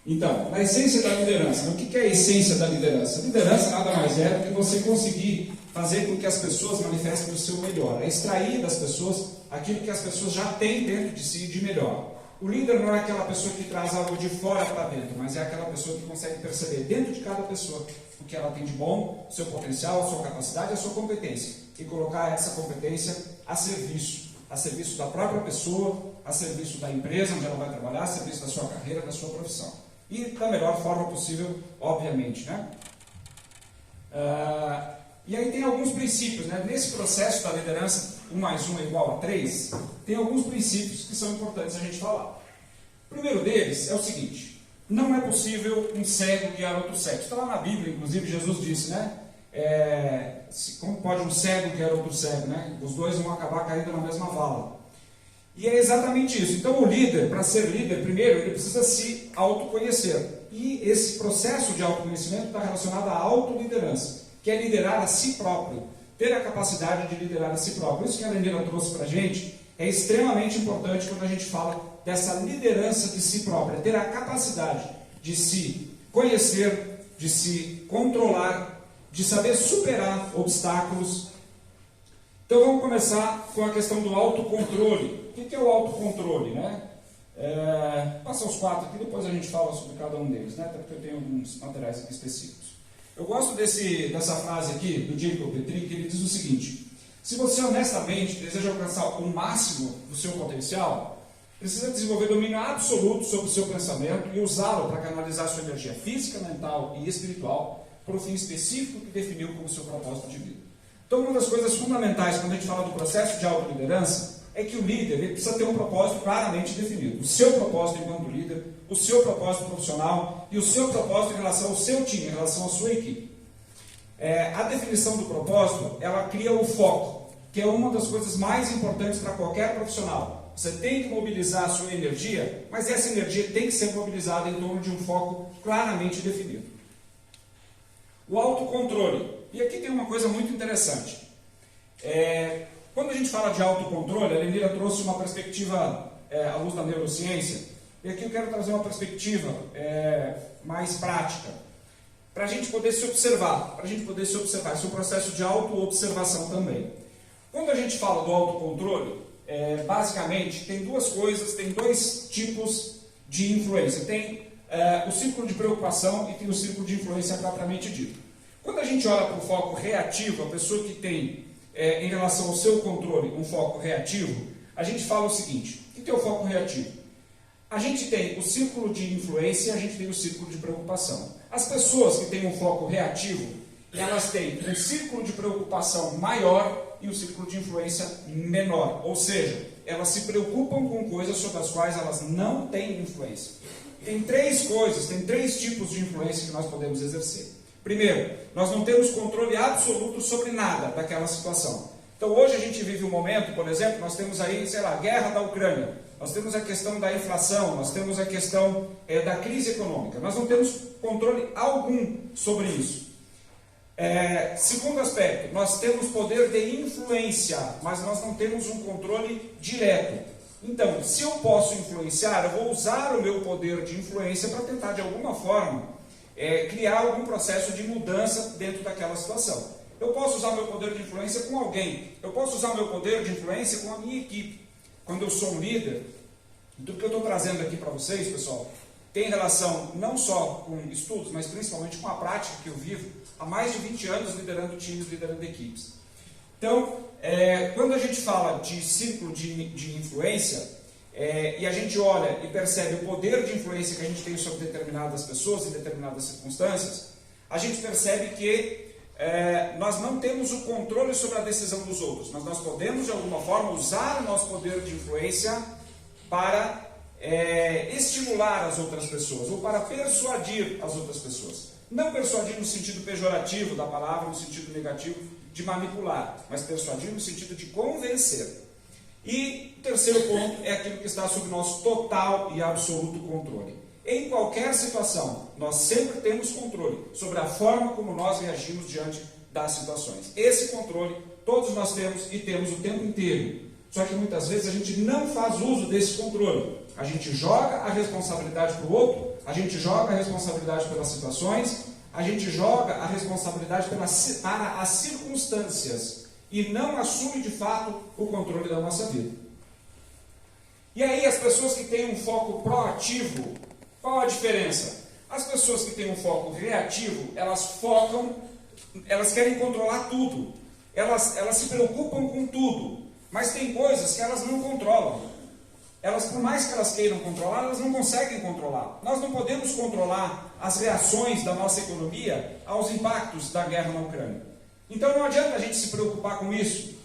Então, na essência da liderança, né? O que é a essência da liderança? A liderança nada mais é do que você conseguir fazer com que as pessoas manifestem o seu melhor, é extrair das pessoas aquilo que as pessoas já têm dentro de si de melhor. O líder não é aquela pessoa que traz algo de fora para dentro, mas é aquela pessoa que consegue perceber dentro de cada pessoa o que ela tem de bom, o seu potencial, a sua capacidade, a sua competência, e colocar essa competência a serviço da própria pessoa, a serviço da empresa onde ela vai trabalhar, a serviço da sua carreira, da sua profissão. E da melhor forma possível, obviamente, né? E aí tem alguns princípios, né? Nesse processo da liderança 1 mais 1 é igual a 3, tem alguns princípios que são importantes a gente falar. O primeiro deles é o seguinte: não é possível um cego guiar outro cego. Está lá na Bíblia, inclusive, Jesus disse, né? Como pode um cego guiar outro cego, né? Os dois vão acabar caindo na mesma vala. E é exatamente isso. Então o líder, para ser líder, primeiro, ele precisa se autoconhecer. E esse processo de autoconhecimento está relacionado à autoliderança, que é liderar a si próprio, ter a capacidade de liderar a si próprio. Isso que a Lenira trouxe para a gente é extremamente importante quando a gente fala dessa liderança de si própria, ter a capacidade de se conhecer, de se controlar, de saber superar obstáculos. Então vamos começar com a questão do autocontrole. O que é o autocontrole, né? Passa os 4 aqui, depois a gente fala sobre cada um deles, né? Até porque eu tenho alguns materiais aqui específicos. Eu gosto dessa frase aqui, do Jacob Petri, que ele diz o seguinte: se você honestamente deseja alcançar o máximo do seu potencial, precisa desenvolver domínio absoluto sobre o seu pensamento e usá-lo para canalizar sua energia física, mental e espiritual para o fim específico que definiu como seu propósito de vida. Então, uma das coisas fundamentais quando a gente fala do processo de autoliderança é que o líder ele precisa ter um propósito claramente definido. O seu propósito enquanto líder, o seu propósito profissional e o seu propósito em relação ao seu time, em relação à sua equipe. A definição do propósito, ela cria o foco, que é uma das coisas mais importantes para qualquer profissional. você tem que mobilizar a sua energia, mas essa energia tem que ser mobilizada em torno de um foco claramente definido. O autocontrole. E aqui tem uma coisa muito interessante. Quando a gente fala de autocontrole, a Lenira trouxe uma perspectiva à luz da neurociência, e aqui eu quero trazer uma perspectiva mais prática, para a gente poder se observar, esse é um processo de auto-observação também. Quando a gente fala do autocontrole, basicamente tem duas coisas, tem dois tipos de influência. Tem o círculo de preocupação e tem o círculo de influência propriamente dito. Quando a gente olha para o foco reativo, a pessoa que tem, em relação ao seu controle, um foco reativo, a gente fala o seguinte: o que é o foco reativo? A gente tem o círculo de influência e a gente tem o círculo de preocupação. As pessoas que têm um foco reativo, elas têm um círculo de preocupação maior e um círculo de influência menor. Ou seja, elas se preocupam com coisas sobre as quais elas não têm influência. Tem três tipos de influência que nós podemos exercer. Primeiro, nós não temos controle absoluto sobre nada daquela situação. Então hoje a gente vive um momento, por exemplo, nós temos aí, a guerra da Ucrânia, nós temos a questão da inflação, nós temos a questão da crise econômica. Nós não temos controle algum sobre isso. Segundo aspecto, nós temos poder de influência, mas nós não temos um controle direto. Então, se eu posso influenciar, eu vou usar o meu poder de influência para tentar, de alguma forma, criar algum processo de mudança dentro daquela situação. Eu posso usar o meu poder de influência com alguém, eu posso usar o meu poder de influência com a minha equipe. Quando eu sou um líder, tudo que eu estou trazendo aqui para vocês, pessoal, tem relação não só com estudos, mas principalmente com a prática que eu vivo há mais de 20 anos liderando times, liderando equipes. Então, quando a gente fala de círculo de influência, e a gente olha e percebe o poder de influência que a gente tem sobre determinadas pessoas em determinadas circunstâncias, a gente percebe que nós não temos o controle sobre a decisão dos outros, mas nós podemos, de alguma forma, usar o nosso poder de influência para estimular as outras pessoas, ou para persuadir as outras pessoas. Não persuadir no sentido pejorativo da palavra, no sentido negativo de manipular, mas persuadir no sentido de convencer. E o terceiro ponto é aquilo que está sob nosso total e absoluto controle. Em qualquer situação, nós sempre temos controle sobre a forma como nós reagimos diante das situações. Esse controle todos nós temos e temos o tempo inteiro. Só que muitas vezes a gente não faz uso desse controle. A gente joga a responsabilidade para o outro, a gente joga a responsabilidade pelas situações, a gente joga a responsabilidade para as circunstâncias e não assume de fato o controle da nossa vida. E aí as pessoas que têm um foco proativo, qual a diferença? As pessoas que têm um foco reativo, elas querem controlar tudo, elas se preocupam com tudo, mas tem coisas que elas não controlam. Por mais que elas queiram controlar, elas não conseguem controlar. Nós não podemos controlar as reações da nossa economia aos impactos da guerra na Ucrânia. Então não adianta a gente se preocupar com isso.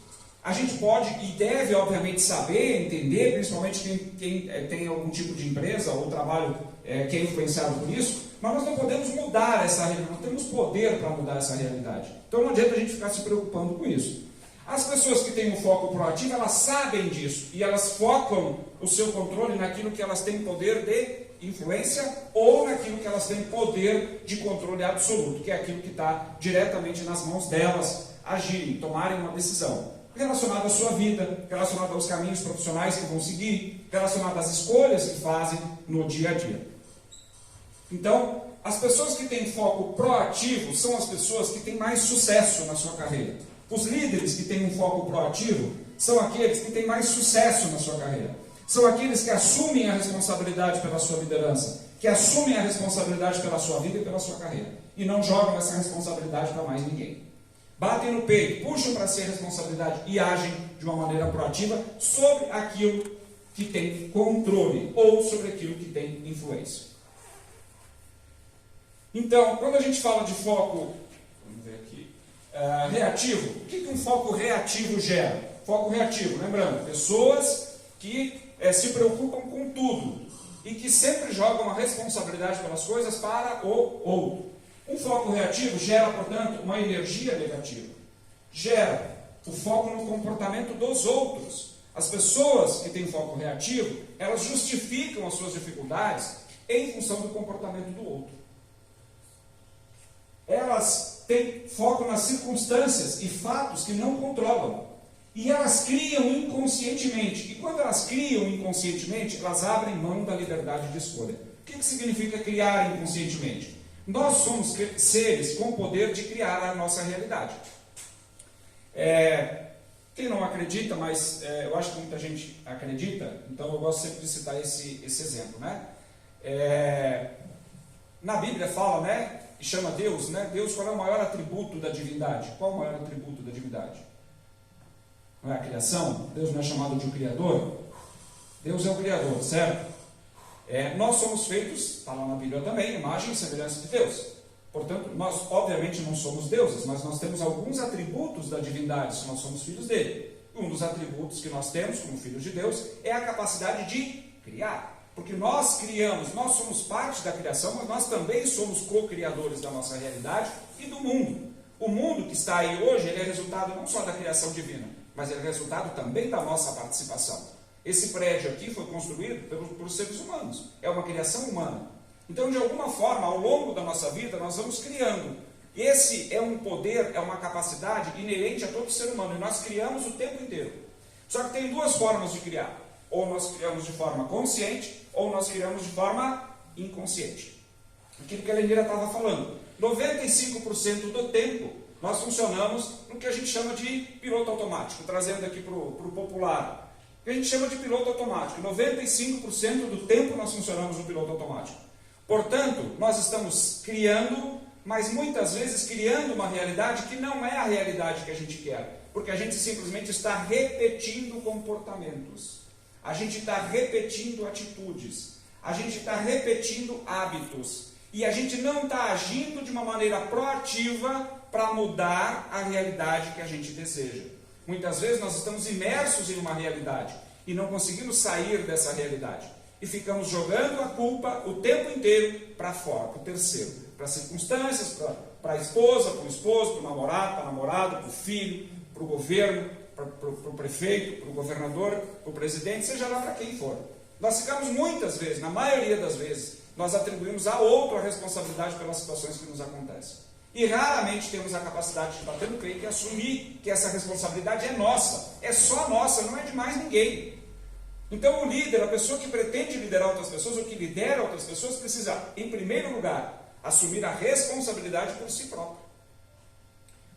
A gente pode e deve, obviamente, saber, entender, principalmente quem tem algum tipo de empresa ou trabalho que é influenciado por isso, mas nós não podemos mudar essa realidade, não temos poder para mudar essa realidade. Então não adianta a gente ficar se preocupando com isso. As pessoas que têm um foco proativo, elas sabem disso e elas focam o seu controle naquilo que elas têm poder de influência ou naquilo que elas têm poder de controle absoluto, que é aquilo que está diretamente nas mãos delas agirem, tomarem uma decisão relacionada à sua vida, relacionada aos caminhos profissionais que vão seguir, relacionada às escolhas que fazem no dia a dia. Então, as pessoas que têm foco proativo são as pessoas que têm mais sucesso na sua carreira. Os líderes que têm um foco proativo são aqueles que têm mais sucesso na sua carreira. São aqueles que assumem a responsabilidade pela sua liderança, que assumem a responsabilidade pela sua vida e pela sua carreira. E não jogam essa responsabilidade para mais ninguém. Batem no peito, puxam para si a responsabilidade e agem de uma maneira proativa sobre aquilo que tem controle ou sobre aquilo que tem influência. Então, quando a gente fala de foco, vamos ver aqui, reativo, o que um foco reativo gera? Foco reativo, lembrando, pessoas que se preocupam com tudo e que sempre jogam a responsabilidade pelas coisas para o outro. Um foco reativo gera, portanto, uma energia negativa. Gera o foco no comportamento dos outros. As pessoas que têm foco reativo, elas justificam as suas dificuldades em função do comportamento do outro. Elas têm foco nas circunstâncias e fatos que não controlam. E elas criam inconscientemente. E quando elas criam inconscientemente, elas abrem mão da liberdade de escolha. O que significa criar inconscientemente? Nós somos seres com o poder de criar a nossa realidade. Quem não acredita, mas eu acho que muita gente acredita, então eu gosto sempre de citar esse exemplo, né? Na Bíblia fala, né? E chama Deus, né? Deus, qual é o maior atributo da divindade? Qual é o maior atributo da divindade? Não é a criação? Deus não é chamado de um criador? Deus é o criador, certo? Nós somos feitos, está lá na Bíblia também, imagem e semelhança de Deus. Portanto, nós obviamente não somos deuses, mas nós temos alguns atributos da divindade, se nós somos filhos dele. Um dos atributos que nós temos como filhos de Deus é a capacidade de criar. Porque nós criamos, nós somos parte da criação, mas nós também somos co-criadores da nossa realidade e do mundo. O mundo que está aí hoje, ele é resultado não só da criação divina, mas é resultado também da nossa participação. Esse prédio aqui foi construído por seres humanos, é uma criação humana. Então, de alguma forma, ao longo da nossa vida, nós vamos criando. Esse é um poder, é uma capacidade inerente a todo ser humano, e nós criamos o tempo inteiro. Só que tem duas formas de criar. Ou nós criamos de forma consciente, ou nós criamos de forma inconsciente. Aquilo que a Lenira estava falando. 95% do tempo, nós funcionamos no que a gente chama de piloto automático, trazendo aqui para o popular. O que a gente chama de piloto automático. 95% do tempo nós funcionamos no piloto automático. Portanto, nós estamos criando, mas muitas vezes criando uma realidade que não é a realidade que a gente quer. Porque a gente simplesmente está repetindo comportamentos. A gente está repetindo atitudes. A gente está repetindo hábitos. E a gente não está agindo de uma maneira proativa para mudar a realidade que a gente deseja. Muitas vezes nós estamos imersos em uma realidade e não conseguimos sair dessa realidade. E ficamos jogando a culpa o tempo inteiro para fora, para o terceiro, para as circunstâncias, para a esposa, para o esposo, para o namorado, para a namorada, para o filho, para o governo, para o prefeito, para o governador, para o presidente, seja lá para quem for. Nós ficamos muitas vezes, na maioria das vezes, nós atribuímos a outro a responsabilidade pelas situações que nos acontecem. E raramente temos a capacidade de bater no peito e assumir que essa responsabilidade é nossa, é só nossa, não é de mais ninguém. Então o líder, a pessoa que pretende liderar outras pessoas, ou que lidera outras pessoas, precisa, em primeiro lugar, assumir a responsabilidade por si próprio.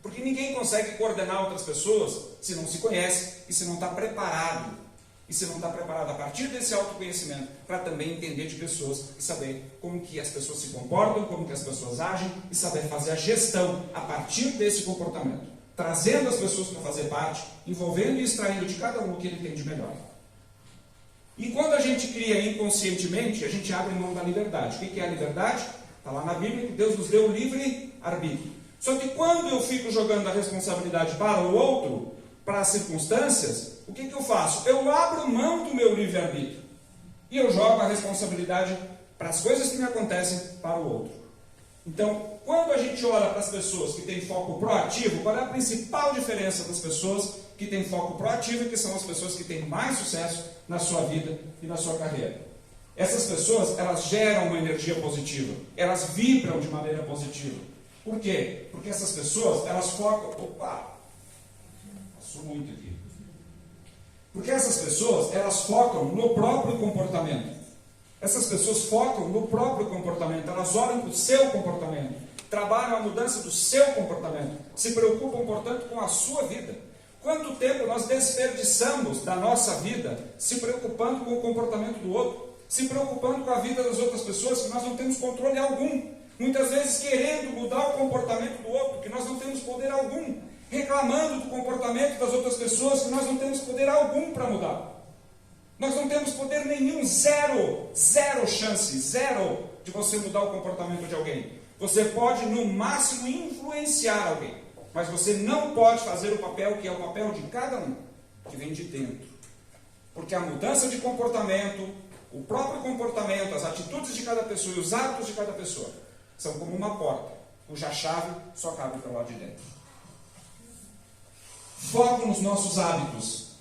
Porque ninguém consegue coordenar outras pessoas se não se conhece e se não está preparado. E se não está preparado a partir desse autoconhecimento para também entender de pessoas e saber como que as pessoas se comportam, como que as pessoas agem e saber fazer a gestão a partir desse comportamento. Trazendo as pessoas para fazer parte, envolvendo e extraindo de cada um o que ele tem de melhor. E quando a gente cria inconscientemente, a gente abre mão da liberdade. O que é a liberdade? Está lá na Bíblia que Deus nos deu o livre arbítrio. Só que quando eu fico jogando a responsabilidade para o outro, para as circunstâncias, o que eu faço? Eu abro mão do meu livre-arbítrio. E eu jogo a responsabilidade para as coisas que me acontecem para o outro. Então, quando a gente olha para as pessoas que têm foco proativo, qual é a principal diferença das pessoas que têm foco proativo e que são as pessoas que têm mais sucesso na sua vida e na sua carreira? Essas pessoas, elas geram uma energia positiva. Elas vibram de maneira positiva. Por quê? Porque essas pessoas, elas focam... Opa! Passou muito aqui. Porque essas pessoas, elas focam no próprio comportamento. Essas pessoas focam no próprio comportamento. Elas olham para o seu comportamento. Trabalham a mudança do seu comportamento. Se preocupam, portanto, com a sua vida. Quanto tempo nós desperdiçamos da nossa vida se preocupando com o comportamento do outro? Se preocupando com a vida das outras pessoas que nós não temos controle algum. Muitas vezes querendo mudar o comportamento do outro, que nós não temos poder algum. Reclamando do comportamento das outras pessoas, que nós não temos poder algum para mudar. Nós não temos poder nenhum, zero chance, zero de você mudar o comportamento de alguém. Você pode, no máximo, influenciar alguém, mas você não pode fazer o papel que é o papel de cada um, que vem de dentro. Porque a mudança de comportamento, o próprio comportamento, as atitudes de cada pessoa e os hábitos de cada pessoa são como uma porta, cuja chave só cabe pelo lado de dentro. Foco nos nossos hábitos.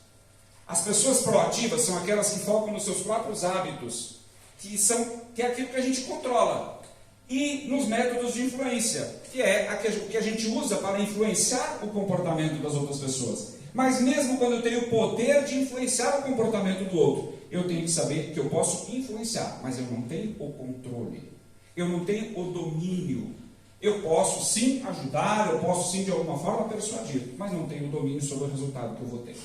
As pessoas proativas são aquelas que focam nos seus próprios hábitos, que é aquilo que a gente controla, e nos métodos de influência, que é o que a gente usa para influenciar o comportamento das outras pessoas. Mas mesmo quando eu tenho o poder de influenciar o comportamento do outro, eu tenho que saber que eu posso influenciar, mas eu não tenho o controle, eu não tenho o domínio. Eu posso sim ajudar, eu posso sim de alguma forma persuadir, mas não tenho o domínio sobre o resultado que eu vou ter.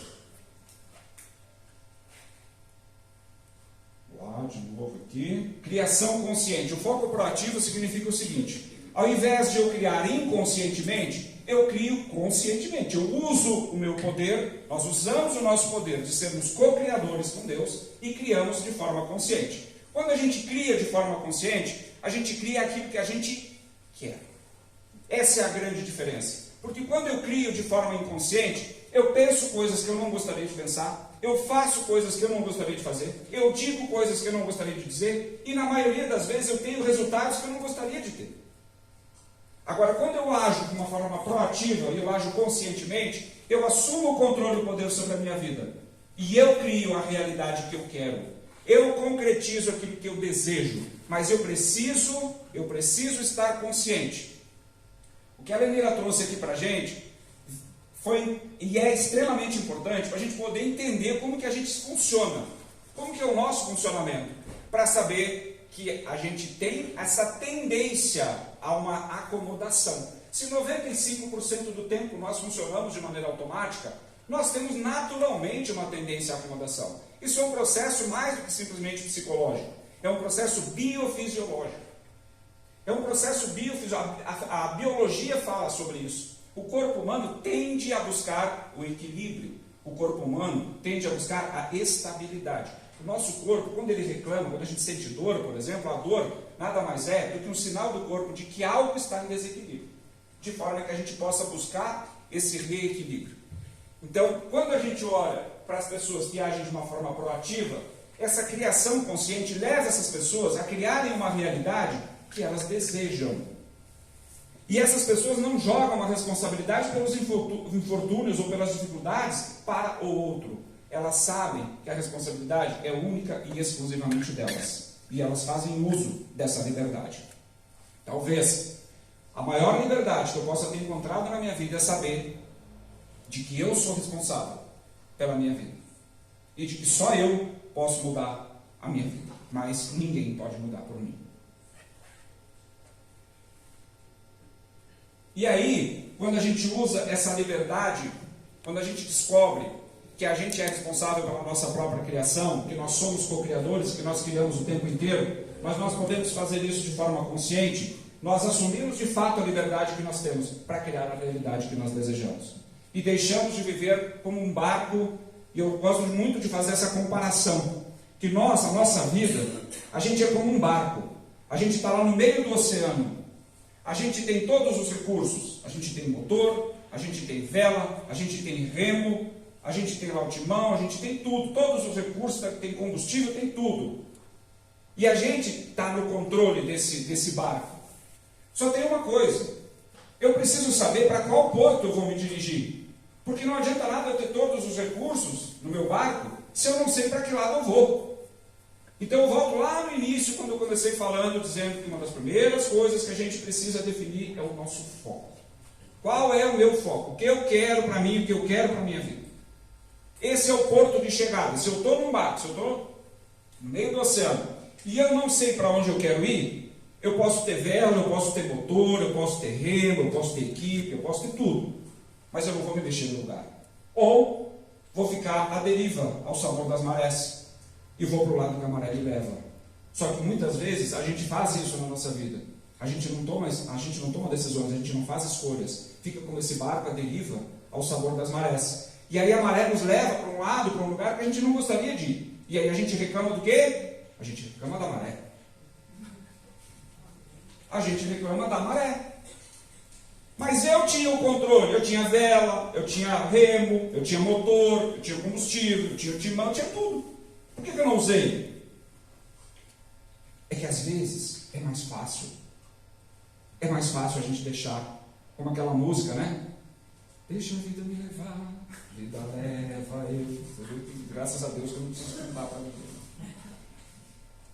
Lá, de novo aqui. Criação consciente. O foco proativo significa o seguinte: ao invés de eu criar inconscientemente, eu crio conscientemente. Eu uso o meu poder, nós usamos o nosso poder de sermos co-criadores com Deus e criamos de forma consciente. Quando a gente cria de forma consciente, a gente cria aquilo que a gente quer. Essa é a grande diferença. Porque quando eu crio de forma inconsciente, eu penso coisas que eu não gostaria de pensar, eu faço coisas que eu não gostaria de fazer, eu digo coisas que eu não gostaria de dizer, e na maioria das vezes eu tenho resultados que eu não gostaria de ter. Agora, quando eu ajo de uma forma proativa e eu ajo conscientemente, eu assumo o controle e o poder sobre a minha vida. E eu crio a realidade que eu quero. Eu concretizo aquilo que eu desejo. Mas eu preciso estar consciente. O que a Lenira trouxe aqui para a gente foi, e é extremamente importante, para a gente poder entender como que a gente funciona. Como que é o nosso funcionamento. Para saber que a gente tem essa tendência a uma acomodação. Se 95% do tempo nós funcionamos de maneira automática, nós temos naturalmente uma tendência à acomodação. Isso é um processo mais do que simplesmente psicológico. É um processo biofisiológico. É um processo biofisiológico. A biologia fala sobre isso. O corpo humano tende a buscar o equilíbrio. O corpo humano tende a buscar a estabilidade. O nosso corpo, quando ele reclama, quando a gente sente dor, por exemplo, a dor nada mais é do que um sinal do corpo de que algo está em desequilíbrio, de forma que a gente possa buscar esse reequilíbrio. Então, quando a gente olha para as pessoas que agem de uma forma proativa, essa criação consciente leva essas pessoas a criarem uma realidade que elas desejam. E essas pessoas não jogam a responsabilidade pelos infortúnios ou pelas dificuldades para o outro. Elas sabem que a responsabilidade é única e exclusivamente delas. E elas fazem uso dessa liberdade. Talvez a maior liberdade que eu possa ter encontrado na minha vida é saber de que eu sou responsável pela minha vida. E de que só eu posso mudar a minha vida. Mas ninguém pode mudar por mim. E aí, quando a gente usa essa liberdade, quando a gente descobre que a gente é responsável pela nossa própria criação, que nós somos co-criadores, que nós criamos o tempo inteiro, mas nós podemos fazer isso de forma consciente, nós assumimos de fato a liberdade que nós temos para criar a realidade que nós desejamos. E deixamos de viver como um barco, e eu gosto muito de fazer essa comparação, que a nossa vida, a gente é como um barco, a gente está lá no meio do oceano, a gente tem todos os recursos, a gente tem motor, a gente tem vela, a gente tem remo, a gente tem lá o timão, a gente tem tudo, todos os recursos, tem combustível, tem tudo. E a gente está no controle desse barco. Só tem uma coisa, eu preciso saber para qual porto eu vou me dirigir. Porque não adianta nada eu ter todos os recursos no meu barco, se eu não sei para que lado eu vou. Então eu volto lá no início, quando eu comecei falando, dizendo que uma das primeiras coisas que a gente precisa definir é o nosso foco. Qual é o meu foco? O que eu quero para mim, o que eu quero para a minha vida? Esse é o porto de chegada. Se eu estou num barco, se eu estou no meio do oceano, e eu não sei para onde eu quero ir, eu posso ter vela, eu posso ter motor, eu posso ter remo, eu posso ter equipe, eu posso ter tudo. Mas eu não vou me mexer no lugar. Ou vou ficar à deriva, ao sabor das marés, e vou para o lado que a maré me leva. Só que muitas vezes a gente faz isso na nossa vida. A gente não toma decisões, a gente não faz escolhas. Fica com esse barco à deriva, ao sabor das marés. E aí a maré nos leva para um lado, para um lugar que a gente não gostaria de ir. E aí a gente reclama do quê? A gente reclama da maré. A gente reclama da maré. Mas eu tinha o controle, eu tinha vela, eu tinha remo, eu tinha motor, eu tinha combustível, eu tinha timão, eu tinha tudo. Por que eu não usei? É que às vezes é mais fácil. É mais fácil a gente deixar, como aquela música, né? Deixa a vida me levar, a vida leva eu. Graças a Deus que eu não preciso cantar para ninguém.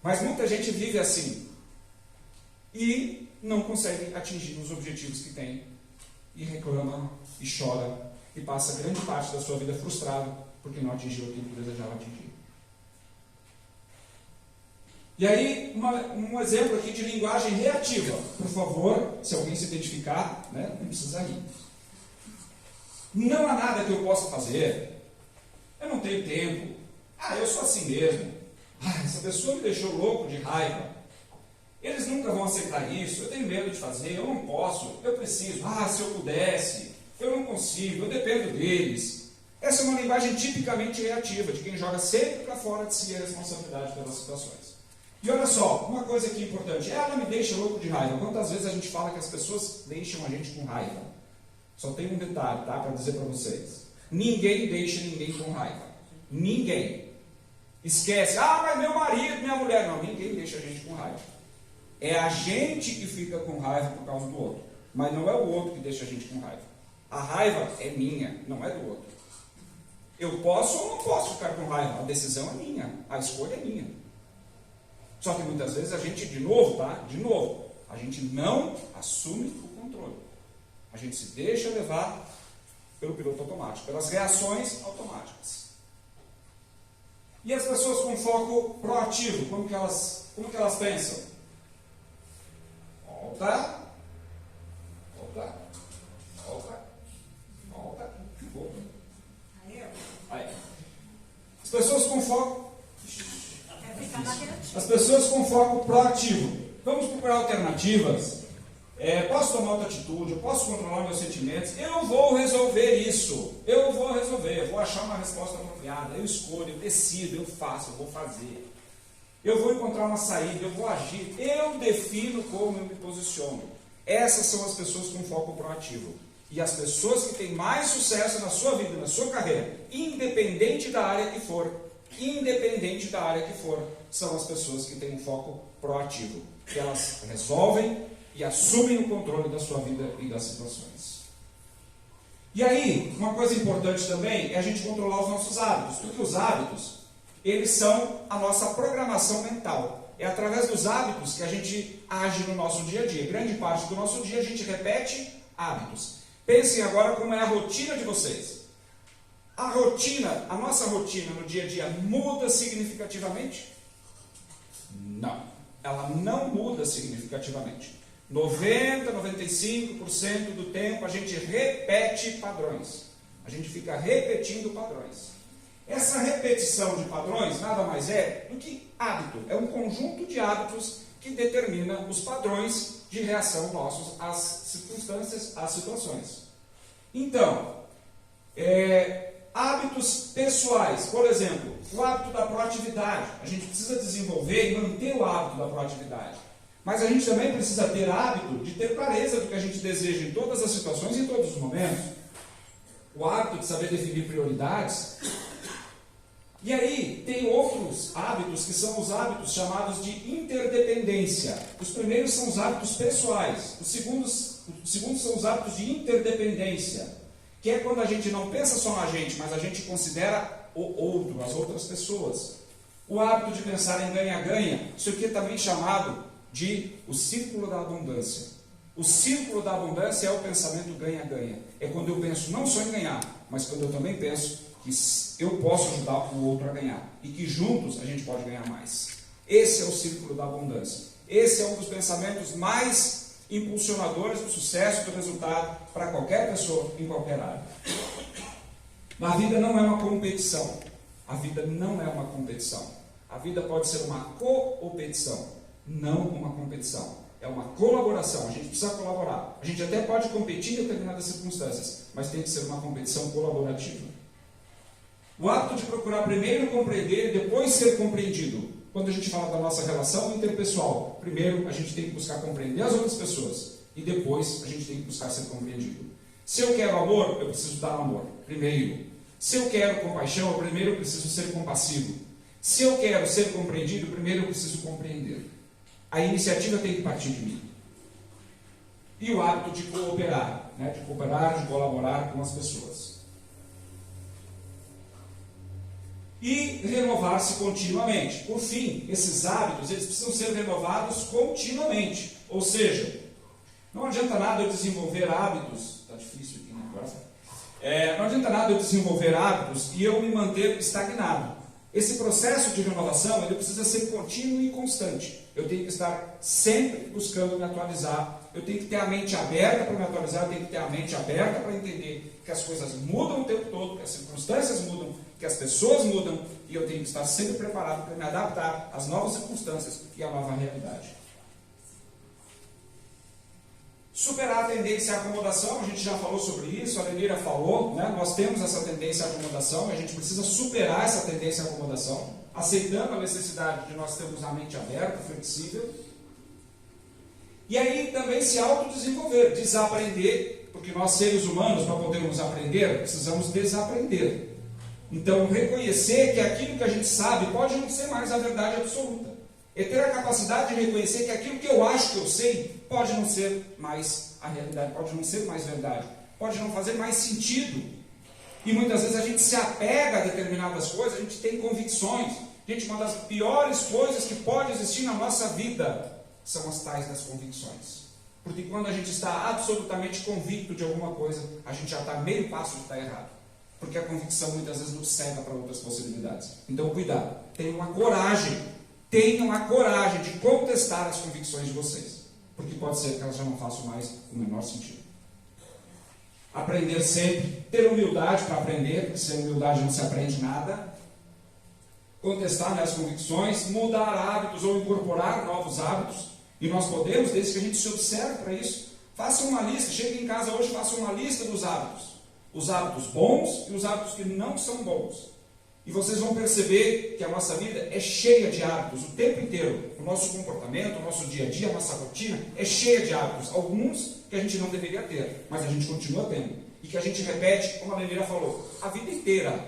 Mas muita gente vive assim e não consegue atingir os objetivos que tem, e reclama, e chora, e passa grande parte da sua vida frustrado porque não atingiu aquilo que desejava atingir. E aí, um exemplo aqui de linguagem reativa. Por favor, se alguém se identificar, né, não precisa rir. Não há nada que eu possa fazer. Eu não tenho tempo. Eu sou assim mesmo. Essa pessoa me deixou louco de raiva. Eles nunca vão aceitar isso. Eu tenho medo de fazer. Eu não posso. Eu preciso. Se eu pudesse. Eu não consigo. Eu dependo deles. Essa é uma linguagem tipicamente reativa, de quem joga sempre para fora de si a responsabilidade pelas situações. E olha só, uma coisa aqui importante. Ela me deixa louco de raiva. Quantas vezes a gente fala que as pessoas deixam a gente com raiva? Só tem um detalhe, tá? Para dizer para vocês. Ninguém deixa ninguém com raiva. Ninguém. Esquece. Mas meu marido, minha mulher. Não, ninguém deixa a gente com raiva. É a gente que fica com raiva por causa do outro. Mas não é o outro que deixa a gente com raiva. A raiva é minha, não é do outro. Eu posso ou não posso ficar com raiva. A decisão é minha. A escolha é minha. Só que muitas vezes a gente, de novo, a gente não assume o controle. A gente se deixa levar pelo piloto automático, pelas reações automáticas. E as pessoas com foco proativo, como que elas pensam? Volta. Aí. As pessoas com foco proativo. Vamos procurar alternativas. Posso tomar outra atitude, eu posso controlar meus sentimentos, eu vou resolver isso, eu vou achar uma resposta apropriada, eu escolho, eu decido, eu faço, eu vou fazer, eu vou encontrar uma saída, eu vou agir, eu defino como eu me posiciono. Essas são as pessoas com foco proativo. E as pessoas que têm mais sucesso na sua vida, na sua carreira, independente da área que for, são as pessoas que têm um foco proativo, que elas resolvem e assumem o controle da sua vida e das situações. E aí, uma coisa importante também é a gente controlar os nossos hábitos, porque os hábitos, eles são a nossa programação mental. É através dos hábitos que a gente age no nosso dia a dia. Grande parte do nosso dia a gente repete hábitos. Pensem agora como é a rotina de vocês. A nossa rotina no dia a dia muda significativamente? Não, ela não muda significativamente. 95% do tempo a gente repete padrões. A gente fica repetindo padrões. Essa repetição de padrões nada mais é do que hábito. É um conjunto de hábitos que determina os padrões de reação nossos às circunstâncias, às situações. Então, hábitos pessoais, por exemplo, o hábito da proatividade. A gente precisa desenvolver e manter o hábito da proatividade. Mas a gente também precisa ter hábito de ter clareza do que a gente deseja em todas as situações e em todos os momentos. O hábito de saber definir prioridades. E aí, tem outros hábitos que são os hábitos chamados de interdependência. Os primeiros são os hábitos pessoais. Os segundos são os hábitos de interdependência, que é quando a gente não pensa só na gente, mas a gente considera o outro, as outras pessoas. O hábito de pensar em ganha-ganha, isso aqui é também chamado de o círculo da abundância. O círculo da abundância é o pensamento ganha-ganha. É quando eu penso não só em ganhar, mas quando eu também penso que eu posso ajudar o outro a ganhar e que juntos a gente pode ganhar mais. Esse é o círculo da abundância. Esse é um dos pensamentos mais impulsionadores do sucesso, do resultado para qualquer pessoa em qualquer área. A vida não é uma competição. A vida não é uma competição. A vida pode ser uma coopetição, não uma competição. É uma colaboração, a gente precisa colaborar. A gente até pode competir em determinadas circunstâncias, mas tem que ser uma competição colaborativa. O hábito de procurar primeiro compreender e depois ser compreendido. Quando a gente fala da nossa relação interpessoal, primeiro a gente tem que buscar compreender as outras pessoas e depois a gente tem que buscar ser compreendido. Se eu quero amor, eu preciso dar amor, primeiro. Se eu quero compaixão, primeiro eu preciso ser compassivo. Se eu quero ser compreendido, primeiro eu preciso compreender. A iniciativa tem que partir de mim. E o hábito de cooperar, né? De cooperar, de colaborar com as pessoas. E renovar-se continuamente. Por fim, esses hábitos, eles precisam ser renovados continuamente. Ou seja, não adianta nada eu desenvolver hábitos, está difícil aqui, né? Agora, não adianta nada eu desenvolver hábitos e eu me manter estagnado. Esse processo de renovação, ele precisa ser contínuo e constante. Eu tenho que estar sempre buscando me atualizar. Eu tenho que ter a mente aberta para me atualizar, eu tenho que ter a mente aberta para entender que as coisas mudam o tempo todo, que as circunstâncias mudam, que as pessoas mudam, e eu tenho que estar sempre preparado para me adaptar às novas circunstâncias e à nova realidade. Superar a tendência à acomodação, a gente já falou sobre isso, a Lenira falou, né? Nós temos essa tendência à acomodação, e a gente precisa superar essa tendência à acomodação, aceitando a necessidade de nós termos a mente aberta, flexível. E aí também se autodesenvolver, desaprender, porque nós seres humanos, para podermos aprender, precisamos desaprender. Então, reconhecer que aquilo que a gente sabe pode não ser mais a verdade absoluta. É ter a capacidade de reconhecer que aquilo que eu acho que eu sei pode não ser mais a realidade, pode não ser mais verdade, pode não fazer mais sentido. E muitas vezes a gente se apega a determinadas coisas, a gente tem convicções. Gente, uma das piores coisas que pode existir na nossa vida são as tais das convicções. Porque quando a gente está absolutamente convicto de alguma coisa, a gente já está meio passo de estar errado. Porque a convicção muitas vezes nos cega para outras possibilidades. Então, cuidado, tenham a coragem de contestar as convicções de vocês. Porque pode ser que elas já não façam mais o menor sentido. Aprender sempre, ter humildade para aprender, porque sem humildade não se aprende nada. Contestar, né, as convicções, mudar hábitos ou incorporar novos hábitos. E nós podemos, desde que a gente se observe para isso. Faça uma lista, chegue em casa hoje, faça uma lista dos hábitos. Os hábitos bons e os hábitos que não são bons. E vocês vão perceber que a nossa vida é cheia de hábitos o tempo inteiro. O nosso comportamento, o nosso dia a dia, a nossa rotina é cheia de hábitos. Alguns que a gente não deveria ter, mas a gente continua tendo. E que a gente repete, como a Lenira falou, a vida inteira.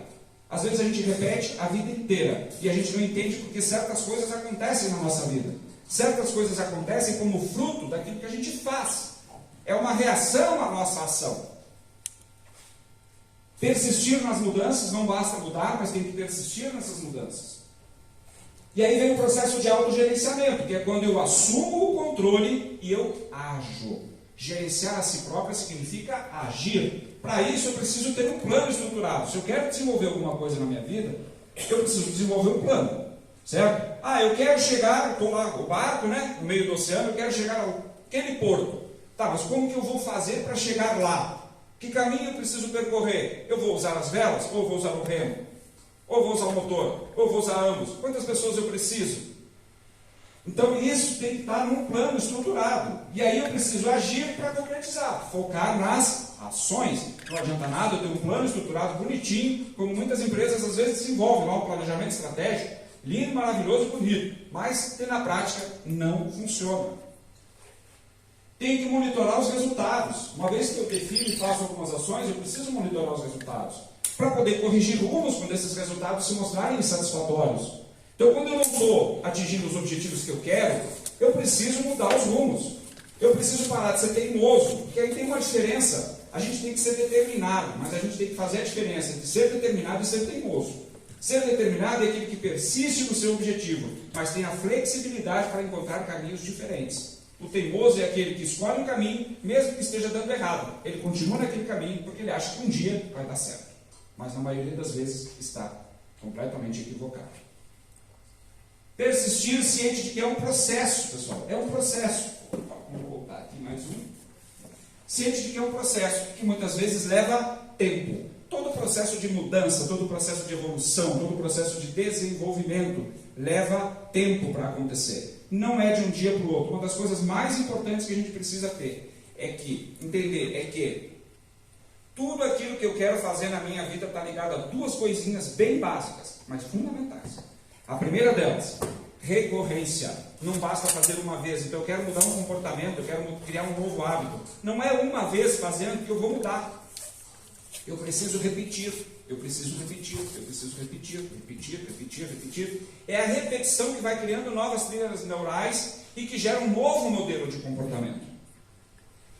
Às vezes a gente repete a vida inteira e a gente não entende porque certas coisas acontecem na nossa vida. Certas coisas acontecem como fruto daquilo que a gente faz. É uma reação à nossa ação. Persistir nas mudanças, não basta mudar, mas tem que persistir nessas mudanças. E aí vem o processo de autogerenciamento, que é quando eu assumo o controle e eu ajo. Gerenciar a si próprio significa agir. Para isso eu preciso ter um plano estruturado. Se eu quero desenvolver alguma coisa na minha vida, eu preciso desenvolver um plano. Certo? Eu quero chegar, estou lá com o barco, né, no meio do oceano, eu quero chegar naquele porto. Tá, mas como que eu vou fazer para chegar lá? Que caminho eu preciso percorrer? Eu vou usar as velas? Ou vou usar o remo? Ou vou usar o motor? Ou vou usar ambos? Quantas pessoas eu preciso? Então isso tem que estar num plano estruturado. E aí eu preciso agir para concretizar, focar nas ações. Não adianta nada eu ter um plano estruturado bonitinho, como muitas empresas às vezes desenvolvem lá um planejamento estratégico, lindo, maravilhoso, bonito, mas que na prática não funciona. Tem que monitorar os resultados. Uma vez que eu defino e faço algumas ações, eu preciso monitorar os resultados. Para poder corrigir rumos quando esses resultados se mostrarem insatisfatórios. Então, quando eu não estou atingindo os objetivos que eu quero, eu preciso mudar os rumos. Eu preciso parar de ser teimoso, porque aí tem uma diferença. A gente tem que ser determinado, mas a gente tem que fazer a diferença entre ser determinado e ser teimoso. Ser determinado é aquele que persiste no seu objetivo, mas tem a flexibilidade para encontrar caminhos diferentes. O teimoso é aquele que escolhe um caminho, mesmo que esteja dando errado. Ele continua naquele caminho porque ele acha que um dia vai dar certo. Mas na maioria das vezes está completamente equivocado. Persistir ciente de que é um processo, pessoal. É um processo. Vamos voltar aqui mais um. Ciente de que é um processo que muitas vezes leva tempo. Todo processo de mudança, todo processo de evolução, todo processo de desenvolvimento leva tempo para acontecer. Não é de um dia para o outro. Uma das coisas mais importantes que a gente precisa ter entender é que tudo aquilo que eu quero fazer na minha vida está ligado a duas coisinhas bem básicas, mas fundamentais. A primeira delas, recorrência. Não basta fazer uma vez. Então eu quero mudar um comportamento, eu quero criar um novo hábito. Não é uma vez fazendo que eu vou mudar. Eu preciso repetir, eu preciso repetir, eu preciso repetir, repetir, repetir, repetir. É a repetição que vai criando novas trilhas neurais e que gera um novo modelo de comportamento.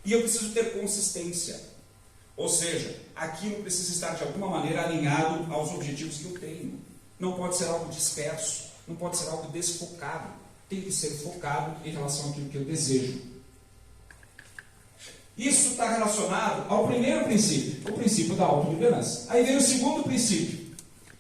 E eu preciso ter consistência. Ou seja, aquilo precisa estar de alguma maneira alinhado aos objetivos que eu tenho. Não pode ser algo disperso, não pode ser algo desfocado. Tem que ser focado em relação àquilo que eu desejo. Isso está relacionado ao primeiro princípio, o princípio da autoliderança. Aí vem o segundo princípio.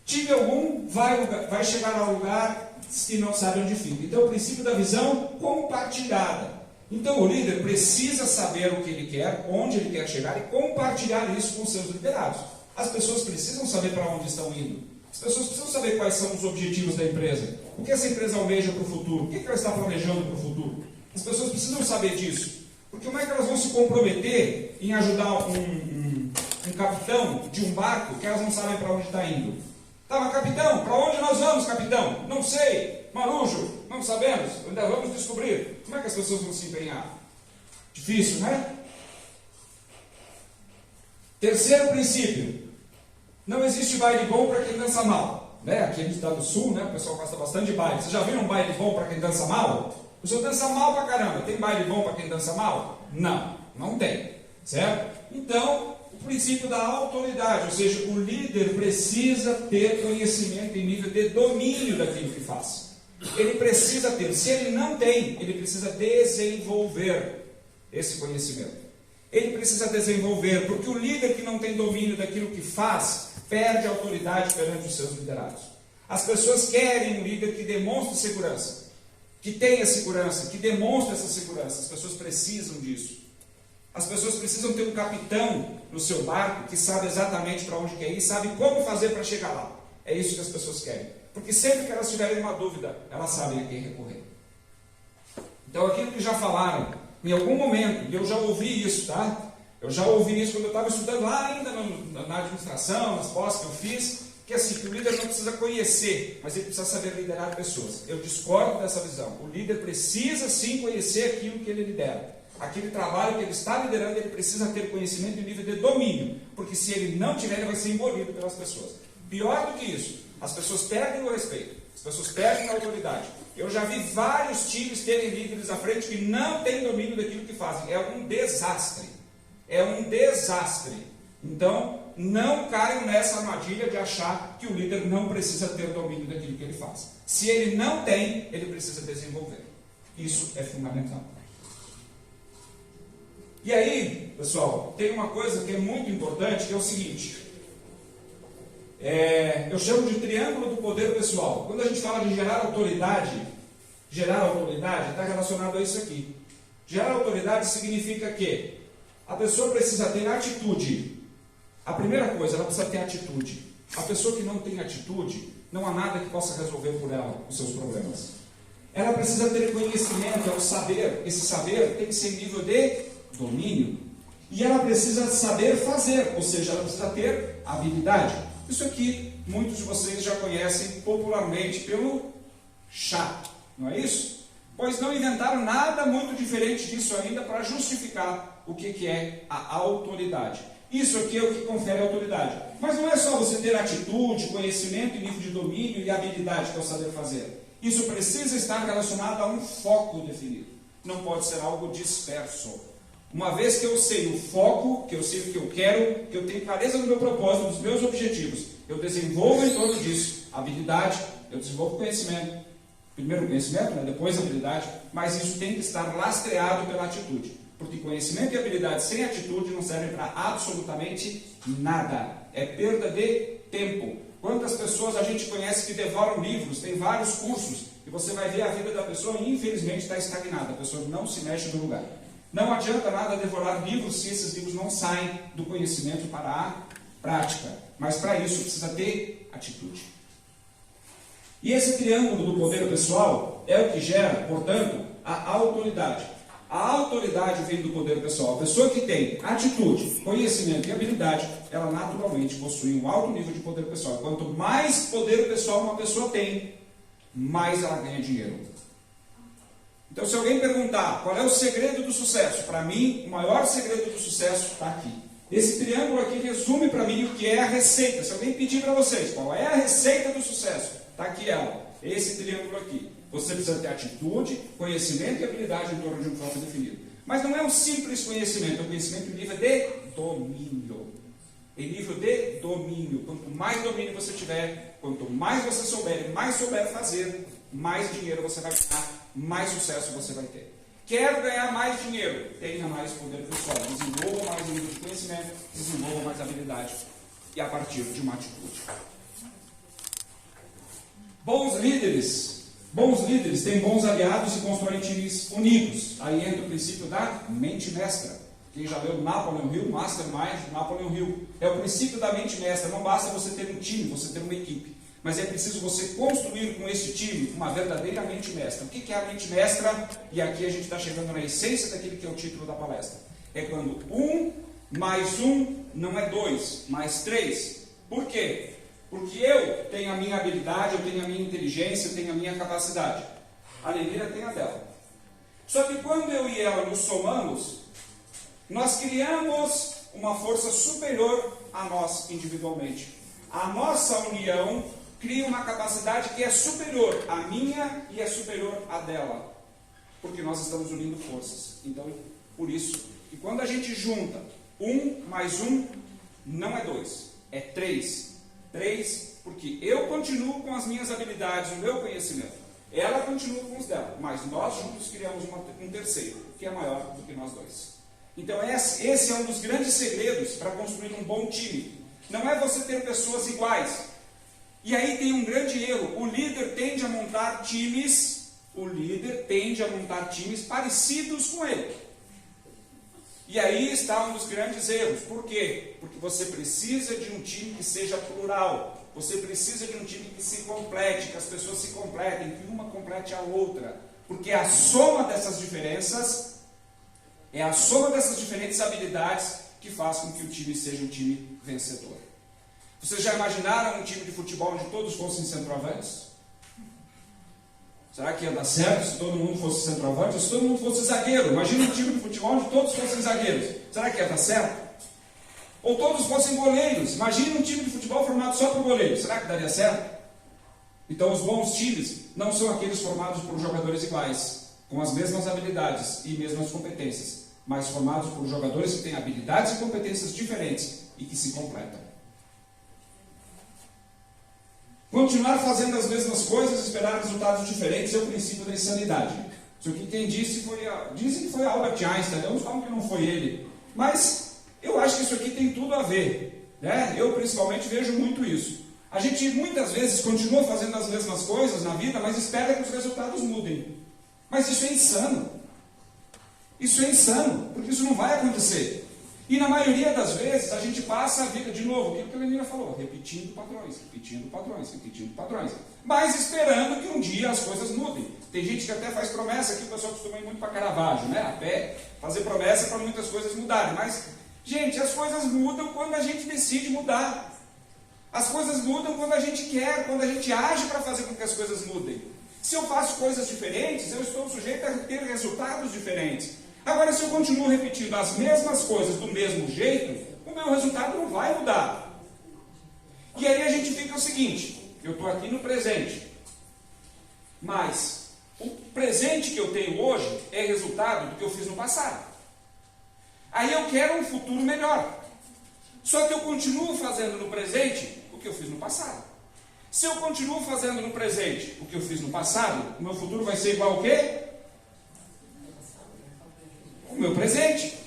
Time algum vai chegar ao lugar se não sabe onde fica. Então, o princípio da visão compartilhada. Então, o líder precisa saber o que ele quer, onde ele quer chegar e compartilhar isso com seus liderados. As pessoas precisam saber para onde estão indo. As pessoas precisam saber quais são os objetivos da empresa. O que essa empresa almeja para o futuro. O que ela está planejando para o futuro. As pessoas precisam saber disso. Porque como é que elas vão se comprometer em ajudar um capitão de um barco que elas não sabem para onde está indo? Tá, mas capitão, para onde nós vamos, capitão? Não sei. Marujo, não sabemos. Ainda vamos descobrir. Como é que as pessoas vão se empenhar? Difícil, né? Terceiro princípio. Não existe baile bom para quem dança mal. Né? Aqui a gente está do sul, né? O pessoal gosta bastante de baile. Vocês já viram um baile bom para quem dança mal? O senhor dança mal pra caramba. Tem baile bom para quem dança mal? Não, não tem. Certo? Então, o princípio da autoridade, ou seja, o líder precisa ter conhecimento em nível de domínio daquilo que faz. Ele precisa ter. Se ele não tem, ele precisa desenvolver esse conhecimento. Ele precisa desenvolver, porque o líder que não tem domínio daquilo que faz, perde a autoridade perante os seus liderados. As pessoas querem um líder que demonstre segurança, que tenha segurança, que demonstre essa segurança. As pessoas precisam disso. As pessoas precisam ter um capitão no seu barco que sabe exatamente para onde quer ir, sabe como fazer para chegar lá. É isso que as pessoas querem. Porque sempre que elas tiverem uma dúvida, elas sabem a quem recorrer. Então, aquilo que já falaram, em algum momento, e eu já ouvi isso, tá? Eu já ouvi isso quando eu estava estudando lá ainda na administração, nas pós que eu fiz, que assim, que o líder não precisa conhecer, mas ele precisa saber liderar pessoas. Eu discordo dessa visão. O líder precisa sim conhecer aquilo que ele lidera. Aquele trabalho que ele está liderando, ele precisa ter conhecimento em nível de domínio, porque se ele não tiver, ele vai ser engolido pelas pessoas. Pior do que isso, as pessoas perdem o respeito, as pessoas perdem a autoridade. Eu já vi vários times terem líderes à frente que não têm domínio daquilo que fazem. É um desastre. É um desastre. Então, não caiam nessa armadilha de achar que o líder não precisa ter domínio daquilo que ele faz. Se ele não tem, ele precisa desenvolver. Isso é fundamental. E aí, pessoal, tem uma coisa que é muito importante, que é o seguinte. Eu chamo de triângulo do poder pessoal. Quando a gente fala de gerar autoridade está relacionado a isso aqui. Gerar autoridade significa que a pessoa precisa ter atitude. A primeira coisa, ela precisa ter atitude. A pessoa que não tem atitude, não há nada que possa resolver por ela os seus problemas. Ela precisa ter conhecimento, é o saber. Esse saber tem que ser em nível de domínio. E ela precisa saber fazer, ou seja, ela precisa ter habilidade. Isso aqui, muitos de vocês já conhecem popularmente pelo chá, não é isso? Pois não inventaram nada muito diferente disso ainda para justificar o que é a autoridade. Isso aqui é o que confere autoridade. Mas não é só você ter atitude, conhecimento em nível de domínio e habilidade, que é o saber fazer. Isso precisa estar relacionado a um foco definido. Não pode ser algo disperso. Uma vez que eu sei o foco, que eu sei o que eu quero, que eu tenho clareza do meu propósito, dos meus objetivos, eu desenvolvo em torno disso habilidade, eu desenvolvo conhecimento. Primeiro conhecimento, né? Depois habilidade, mas isso tem que estar lastreado pela atitude. Porque conhecimento e habilidade sem atitude não servem para absolutamente nada. É perda de tempo. Quantas pessoas a gente conhece que devoram livros, tem vários cursos, e você vai ver a vida da pessoa e infelizmente está estagnada. A pessoa não se mexe do lugar. Não adianta nada devorar livros se esses livros não saem do conhecimento para a prática. Mas para isso precisa ter atitude. E esse triângulo do poder pessoal é o que gera, portanto, a autoridade. A autoridade vem do poder pessoal. A pessoa que tem atitude, conhecimento e habilidade, ela naturalmente possui um alto nível de poder pessoal. Quanto mais poder pessoal uma pessoa tem, mais ela ganha dinheiro. Então, se alguém perguntar qual é o segredo do sucesso, para mim, o maior segredo do sucesso está aqui. Esse triângulo aqui resume para mim o que é a receita. Se alguém pedir para vocês qual é a receita do sucesso, está aqui ela, esse triângulo aqui. Você precisa ter atitude, conhecimento e habilidade em torno de um foco definido. Mas não é um simples conhecimento, é um conhecimento em nível de domínio. Em nível de domínio. Quanto mais domínio você tiver, quanto mais você souber e mais souber fazer, mais dinheiro você vai ganhar, mais sucesso você vai ter. Quero ganhar mais dinheiro, tenha mais poder pessoal, desenvolva mais nível de conhecimento, desenvolva mais habilidade e a partir de uma atitude. Bons líderes têm bons aliados e constroem times unidos. Aí entra o princípio da mente mestra. Quem já leu Napoleon Hill, Mastermind, Napoleon Hill, é o princípio da mente mestra. Não basta você ter um time, você ter uma equipe, mas é preciso você construir com esse time uma verdadeira mente mestra. O que é a mente mestra? E aqui a gente está chegando na essência daquilo que é o título da palestra. É quando 1 mais 1 não é 2, mais 3. Por quê? Porque eu tenho a minha habilidade, eu tenho a minha inteligência, eu tenho a minha capacidade. A Lenira tem a dela. Só que quando eu e ela nos somamos, nós criamos uma força superior a nós individualmente. A nossa união cria uma capacidade que é superior à minha e é superior à dela. Porque nós estamos unindo forças. Então, por isso, que quando a gente junta 1 mais 1, não é 2, é 3. 3, porque eu continuo com as minhas habilidades, o meu conhecimento. Ela continua com os dela, mas nós juntos criamos um terceiro, que é maior do que nós dois. Então esse é um dos grandes segredos para construir um bom time. Não é você ter pessoas iguais. E aí tem um grande erro. O líder tende a montar times parecidos com ele. E aí está um dos grandes erros. Por quê? Porque você precisa de um time que seja plural. Você precisa de um time que se complete, que as pessoas se completem, que uma complete a outra. Porque a soma dessas diferenças é a soma dessas diferentes habilidades que faz com que o time seja um time vencedor. Vocês já imaginaram um time de futebol onde todos fossem centroavantes? Será que ia dar certo se todo mundo fosse centroavante? Se todo mundo fosse zagueiro? Imagina um time de futebol onde todos fossem zagueiros. Será que ia dar certo? Ou todos fossem goleiros? Imagina um time de futebol formado só por goleiros. Será que daria certo? Então os bons times não são aqueles formados por jogadores iguais, com as mesmas habilidades e mesmas competências, mas formados por jogadores que têm habilidades e competências diferentes e que se completam. Continuar fazendo as mesmas coisas e esperar resultados diferentes é o princípio da insanidade. Isso aqui quem disse dizem que foi Albert Einstein, uns falam que não foi ele. Mas eu acho que isso aqui tem tudo a ver. Né? Eu principalmente vejo muito isso. A gente muitas vezes continua fazendo as mesmas coisas na vida, mas espera que os resultados mudem. Mas isso é insano. Isso é insano, porque isso não vai acontecer. E na maioria das vezes a gente passa a vida, de novo, aquilo que a Lenira falou, repetindo padrões, mas esperando que um dia as coisas mudem. Tem gente que até faz promessa, aqui o pessoal costuma ir muito para Caravaggio, né? A pé, fazer promessa para muitas coisas mudarem. Mas, gente, as coisas mudam quando a gente decide mudar. As coisas mudam quando a gente quer, quando a gente age para fazer com que as coisas mudem. Se eu faço coisas diferentes, eu estou sujeito a ter resultados diferentes. Agora, se eu continuo repetindo as mesmas coisas do mesmo jeito, o meu resultado não vai mudar. E aí a gente fica o seguinte, eu estou aqui no presente, mas o presente que eu tenho hoje é resultado do que eu fiz no passado. Aí eu quero um futuro melhor. Só que eu continuo fazendo no presente o que eu fiz no passado. Se eu continuo fazendo no presente o que eu fiz no passado, o meu futuro vai ser igual ao quê? O meu presente.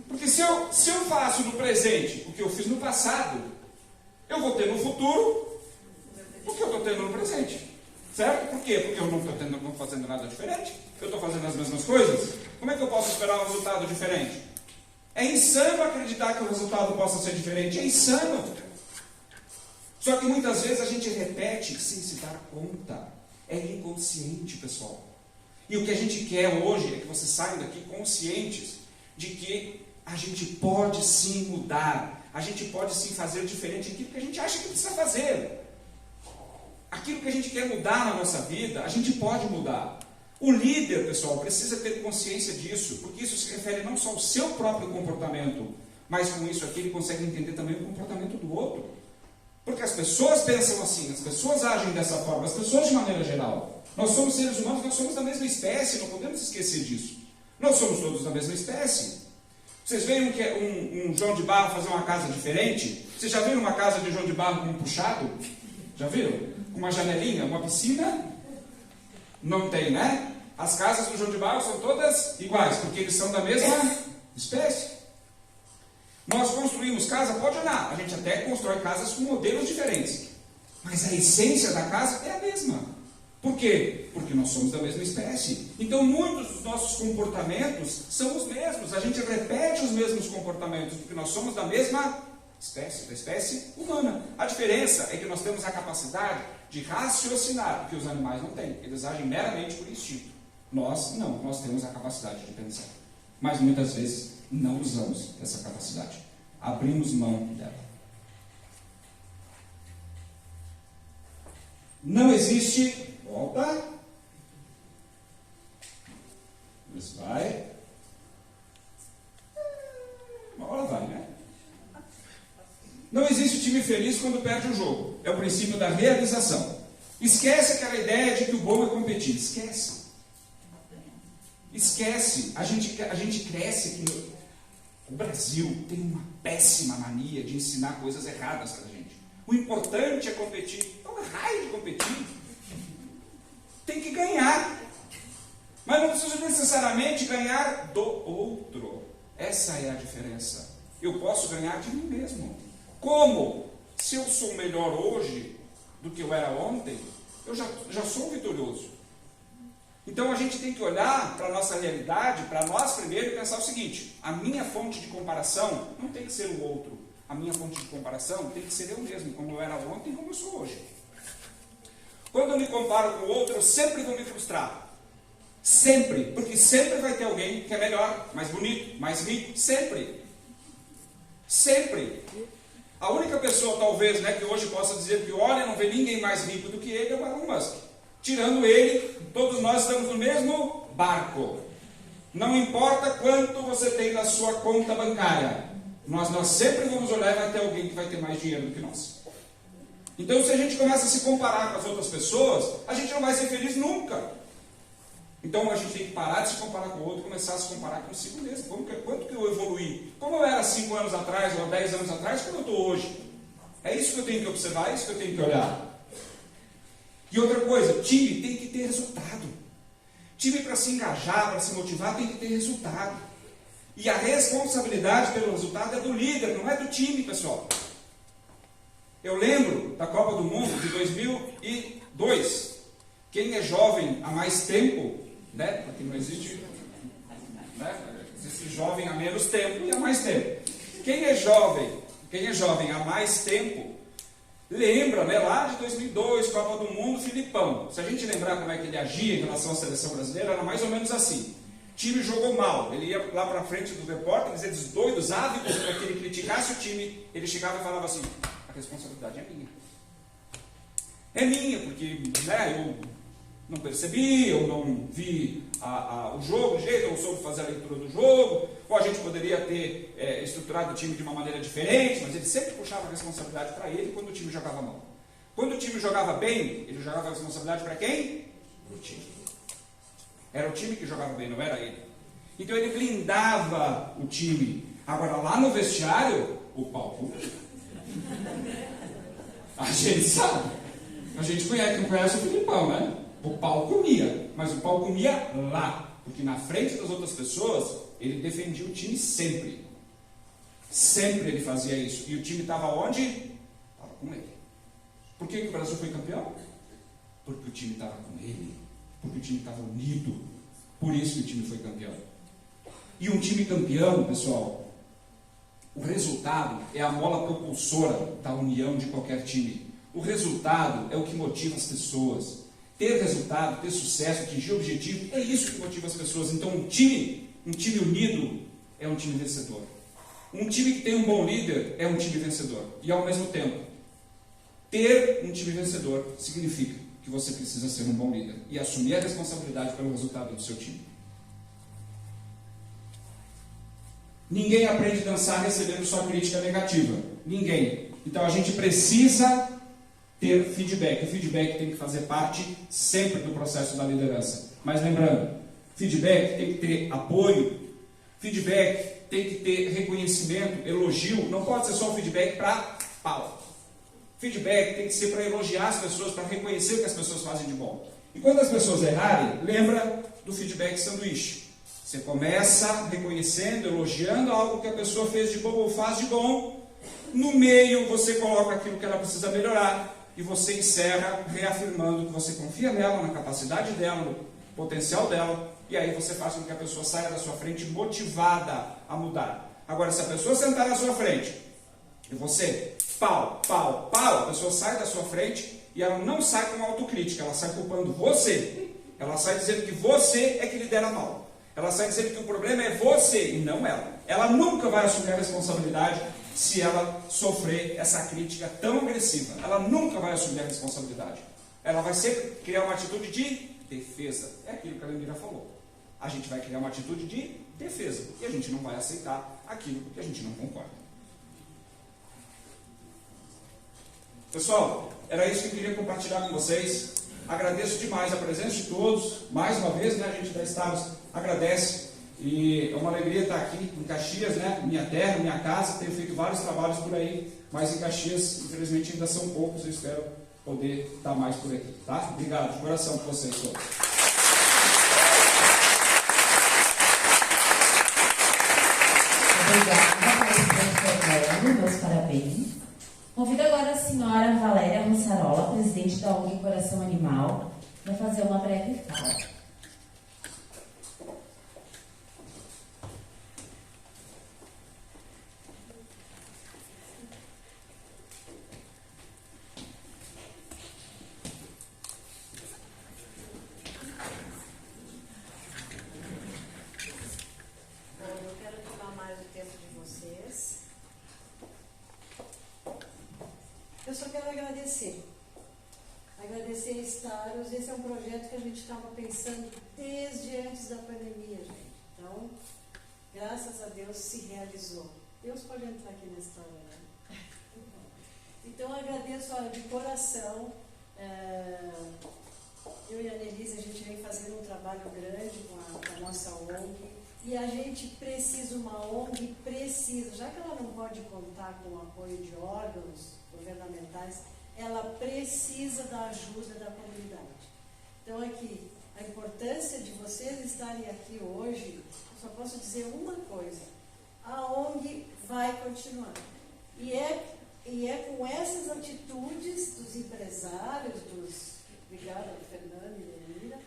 Porque se eu faço no presente o que eu fiz no passado, eu vou ter no futuro o que eu estou tendo no presente. Certo? Por quê? Porque eu não estou fazendo nada diferente. Eu estou fazendo as mesmas coisas. Como é que eu posso esperar um resultado diferente? É insano acreditar que o resultado possa ser diferente. É insano. Só que muitas vezes a gente repete sem se dar conta. É inconsciente, pessoal. E o que a gente quer hoje é que vocês saiam daqui conscientes de que a gente pode sim mudar, a gente pode sim fazer diferente aquilo que a gente acha que precisa fazer. Aquilo que a gente quer mudar na nossa vida, a gente pode mudar. O líder, pessoal, precisa ter consciência disso, porque isso se refere não só ao seu próprio comportamento, mas com isso aqui ele consegue entender também o comportamento do outro. Porque as pessoas pensam assim, as pessoas agem dessa forma, as pessoas de maneira geral. Nós somos seres humanos, nós somos da mesma espécie, não podemos esquecer disso. Nós somos todos da mesma espécie. Vocês veem um João de Barro fazer uma casa diferente? Vocês já viram uma casa de João de Barro com um puxado? Já viram? Com uma janelinha, uma piscina? Não tem, né? As casas do João de Barro são todas iguais, porque eles são da mesma espécie. Nós construímos casa, pode olhar, a gente até constrói casas com modelos diferentes. Mas a essência da casa é a mesma. Por quê? Porque nós somos da mesma espécie. Então, muitos dos nossos comportamentos são os mesmos. A gente repete os mesmos comportamentos, porque nós somos da mesma espécie, da espécie humana. A diferença é que nós temos a capacidade de raciocinar, porque os animais não têm. Eles agem meramente por instinto. Nós não, nós temos a capacidade de pensar. Mas muitas vezes não usamos essa capacidade. Abrimos mão dela. Não existe... Volta. Isso vai. Uma hora vai, né? Não existe time feliz quando perde o jogo. É o princípio da realização. Esquece aquela ideia de que o bom é competir. Esquece. Esquece. A gente cresce aqui no... O Brasil tem uma péssima mania de ensinar coisas erradas pra gente. O importante é competir. Não é raio de competir. Tem que ganhar. Mas não precisa necessariamente ganhar do outro. Essa é a diferença. Eu posso ganhar de mim mesmo. Como? Se eu sou melhor hoje do que eu era ontem, eu já sou vitorioso. Então a gente tem que olhar para a nossa realidade, para nós primeiro, e pensar o seguinte: a minha fonte de comparação não tem que ser o outro. A minha fonte de comparação tem que ser eu mesmo, como eu era ontem e como eu sou hoje. Quando eu me comparo com o outro, eu sempre vou me frustrar. Sempre. Porque sempre vai ter alguém que é melhor, mais bonito, mais rico. Sempre. Sempre. A única pessoa, talvez, né, que hoje possa dizer que olha, não vê ninguém mais rico do que ele, é o Elon Musk. Tirando ele, todos nós estamos no mesmo barco. Não importa quanto você tem na sua conta bancária. Nós sempre vamos olhar e vai ter alguém que vai ter mais dinheiro do que nós. Então, se a gente começa a se comparar com as outras pessoas, a gente não vai ser feliz nunca. Então, a gente tem que parar de se comparar com o outro e começar a se comparar consigo mesmo. Quanto que eu evoluí? Como eu era 5 anos atrás ou 10 anos atrás, como eu estou hoje? É isso que eu tenho que observar, é isso que eu tenho que olhar. E outra coisa, time tem que ter resultado. Time para se engajar, para se motivar, tem que ter resultado. E a responsabilidade pelo resultado é do líder, não é do time, pessoal. Eu lembro da Copa do Mundo de 2002. Quem é jovem há mais tempo, né? Porque não existe, né? Existe jovem há menos tempo e há mais tempo. Quem é jovem há mais tempo, lembra, né? Lá de 2002, Copa do Mundo, Filipão. Se a gente lembrar como é que ele agia em relação à seleção brasileira, era mais ou menos assim. O time jogou mal, ele ia lá para frente do repórter, eles doidos, ávidos para que ele criticasse o time, ele chegava e falava assim: a responsabilidade é minha. É minha, porque, né, eu não percebi, eu não vi o jogo, o jeito, eu não soube fazer a leitura do jogo, ou a gente poderia ter estruturado o time de uma maneira diferente, mas ele sempre puxava a responsabilidade para ele quando o time jogava mal. Quando o time jogava bem, ele jogava a responsabilidade para quem? Para o time. Era o time que jogava bem, não era ele. Então ele blindava o time. Agora lá no vestiário, o pau comia. A gente sabe. A gente não conhece o Filipão, né? O pau comia. Mas o pau comia lá. Porque na frente das outras pessoas, ele defendia o time sempre. Sempre ele fazia isso. E o time estava onde? Estava com ele. Por que o Brasil foi campeão? Porque o time estava com ele. Porque o time estava unido. Por isso que o time foi campeão. E um time campeão, pessoal, o resultado é a mola propulsora da união de qualquer time. O resultado é o que motiva as pessoas. Ter resultado, ter sucesso, atingir o objetivo, é isso que motiva as pessoas. Então um time unido é um time vencedor. Um time que tem um bom líder é um time vencedor. E ao mesmo tempo, ter um time vencedor significa que você precisa ser um bom líder e assumir a responsabilidade pelo resultado do seu time. Ninguém aprende a dançar recebendo só crítica negativa. Ninguém. Então a gente precisa ter feedback. O feedback tem que fazer parte sempre do processo da liderança. Mas lembrando, Feedback tem que ter apoio, feedback tem que ter reconhecimento, elogio, não pode ser só um feedback para pau. Feedback tem que ser para elogiar as pessoas, para reconhecer o que as pessoas fazem de bom. E quando as pessoas errarem, lembra do feedback sanduíche. Você começa reconhecendo, elogiando algo que a pessoa fez de bom ou faz de bom. No meio você coloca aquilo que ela precisa melhorar e você encerra reafirmando que você confia nela, na capacidade dela, no potencial dela, e aí você faz com que a pessoa saia da sua frente motivada a mudar. Agora, se a pessoa sentar na sua frente e você, pau, a pessoa sai da sua frente e ela não sai com autocrítica, ela sai culpando você. Ela sai dizendo que você é que lidera mal. Ela sai dizendo que o problema é você e não ela. Ela nunca vai assumir a responsabilidade se ela sofrer essa crítica tão agressiva. Ela nunca vai assumir a responsabilidade. Ela vai sempre criar uma atitude de defesa. É aquilo que a Leandrina falou. A gente vai criar uma atitude de defesa. E a gente não vai aceitar aquilo que a gente não concorda. Pessoal, era isso que eu queria compartilhar com vocês. Agradeço demais a presença de todos. Mais uma vez, né, a gente da Estados agradece. E é uma alegria estar aqui em Caxias, né, minha terra, minha casa. Tenho feito vários trabalhos por aí, mas em Caxias, infelizmente, ainda são poucos. Eu espero poder estar mais por aqui. Tá? Obrigado de coração por vocês todos. Obrigada, presidente Fernando, meus parabéns. Convido agora a senhora Valéria Rossarola, presidente da ONG Coração Animal, para fazer uma breve fala. Eu só quero agradecer a Staros. Esse é um projeto que a gente estava pensando desde antes da pandemia, gente. Então, graças a Deus se realizou. Deus pode entrar aqui na história, né? Então, eu agradeço de coração. Eu e a Annelise, a gente vem fazendo um trabalho grande com a nossa ONG. E a gente precisa, uma ONG precisa, já que ela não pode contar com o apoio de órgãos governamentais, ela precisa da ajuda da comunidade. Então aqui, a importância de vocês estarem aqui hoje, eu só posso dizer uma coisa: a ONG vai continuar. E é com essas atitudes dos empresários, obrigada, Fernando e Leandrina,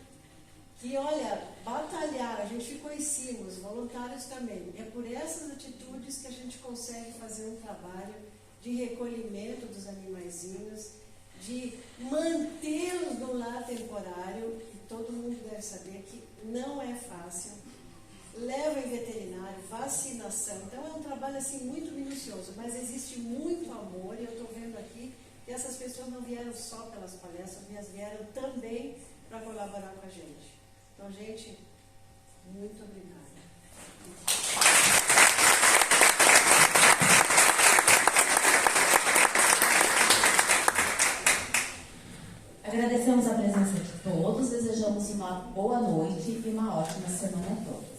que, olha, batalhar, a gente ficou em cima, os voluntários também. É por essas atitudes que a gente consegue fazer um trabalho de recolhimento dos animaizinhos, de mantê-los no lar temporário, e todo mundo deve saber que não é fácil. Leva em veterinário, vacinação, então é um trabalho assim muito minucioso, mas existe muito amor, e eu estou vendo aqui que essas pessoas não vieram só pelas palestras, mas vieram também para colaborar com a gente. Então, gente, muito obrigada. Agradecemos a presença de todos, desejamos uma boa noite e uma ótima semana a todos.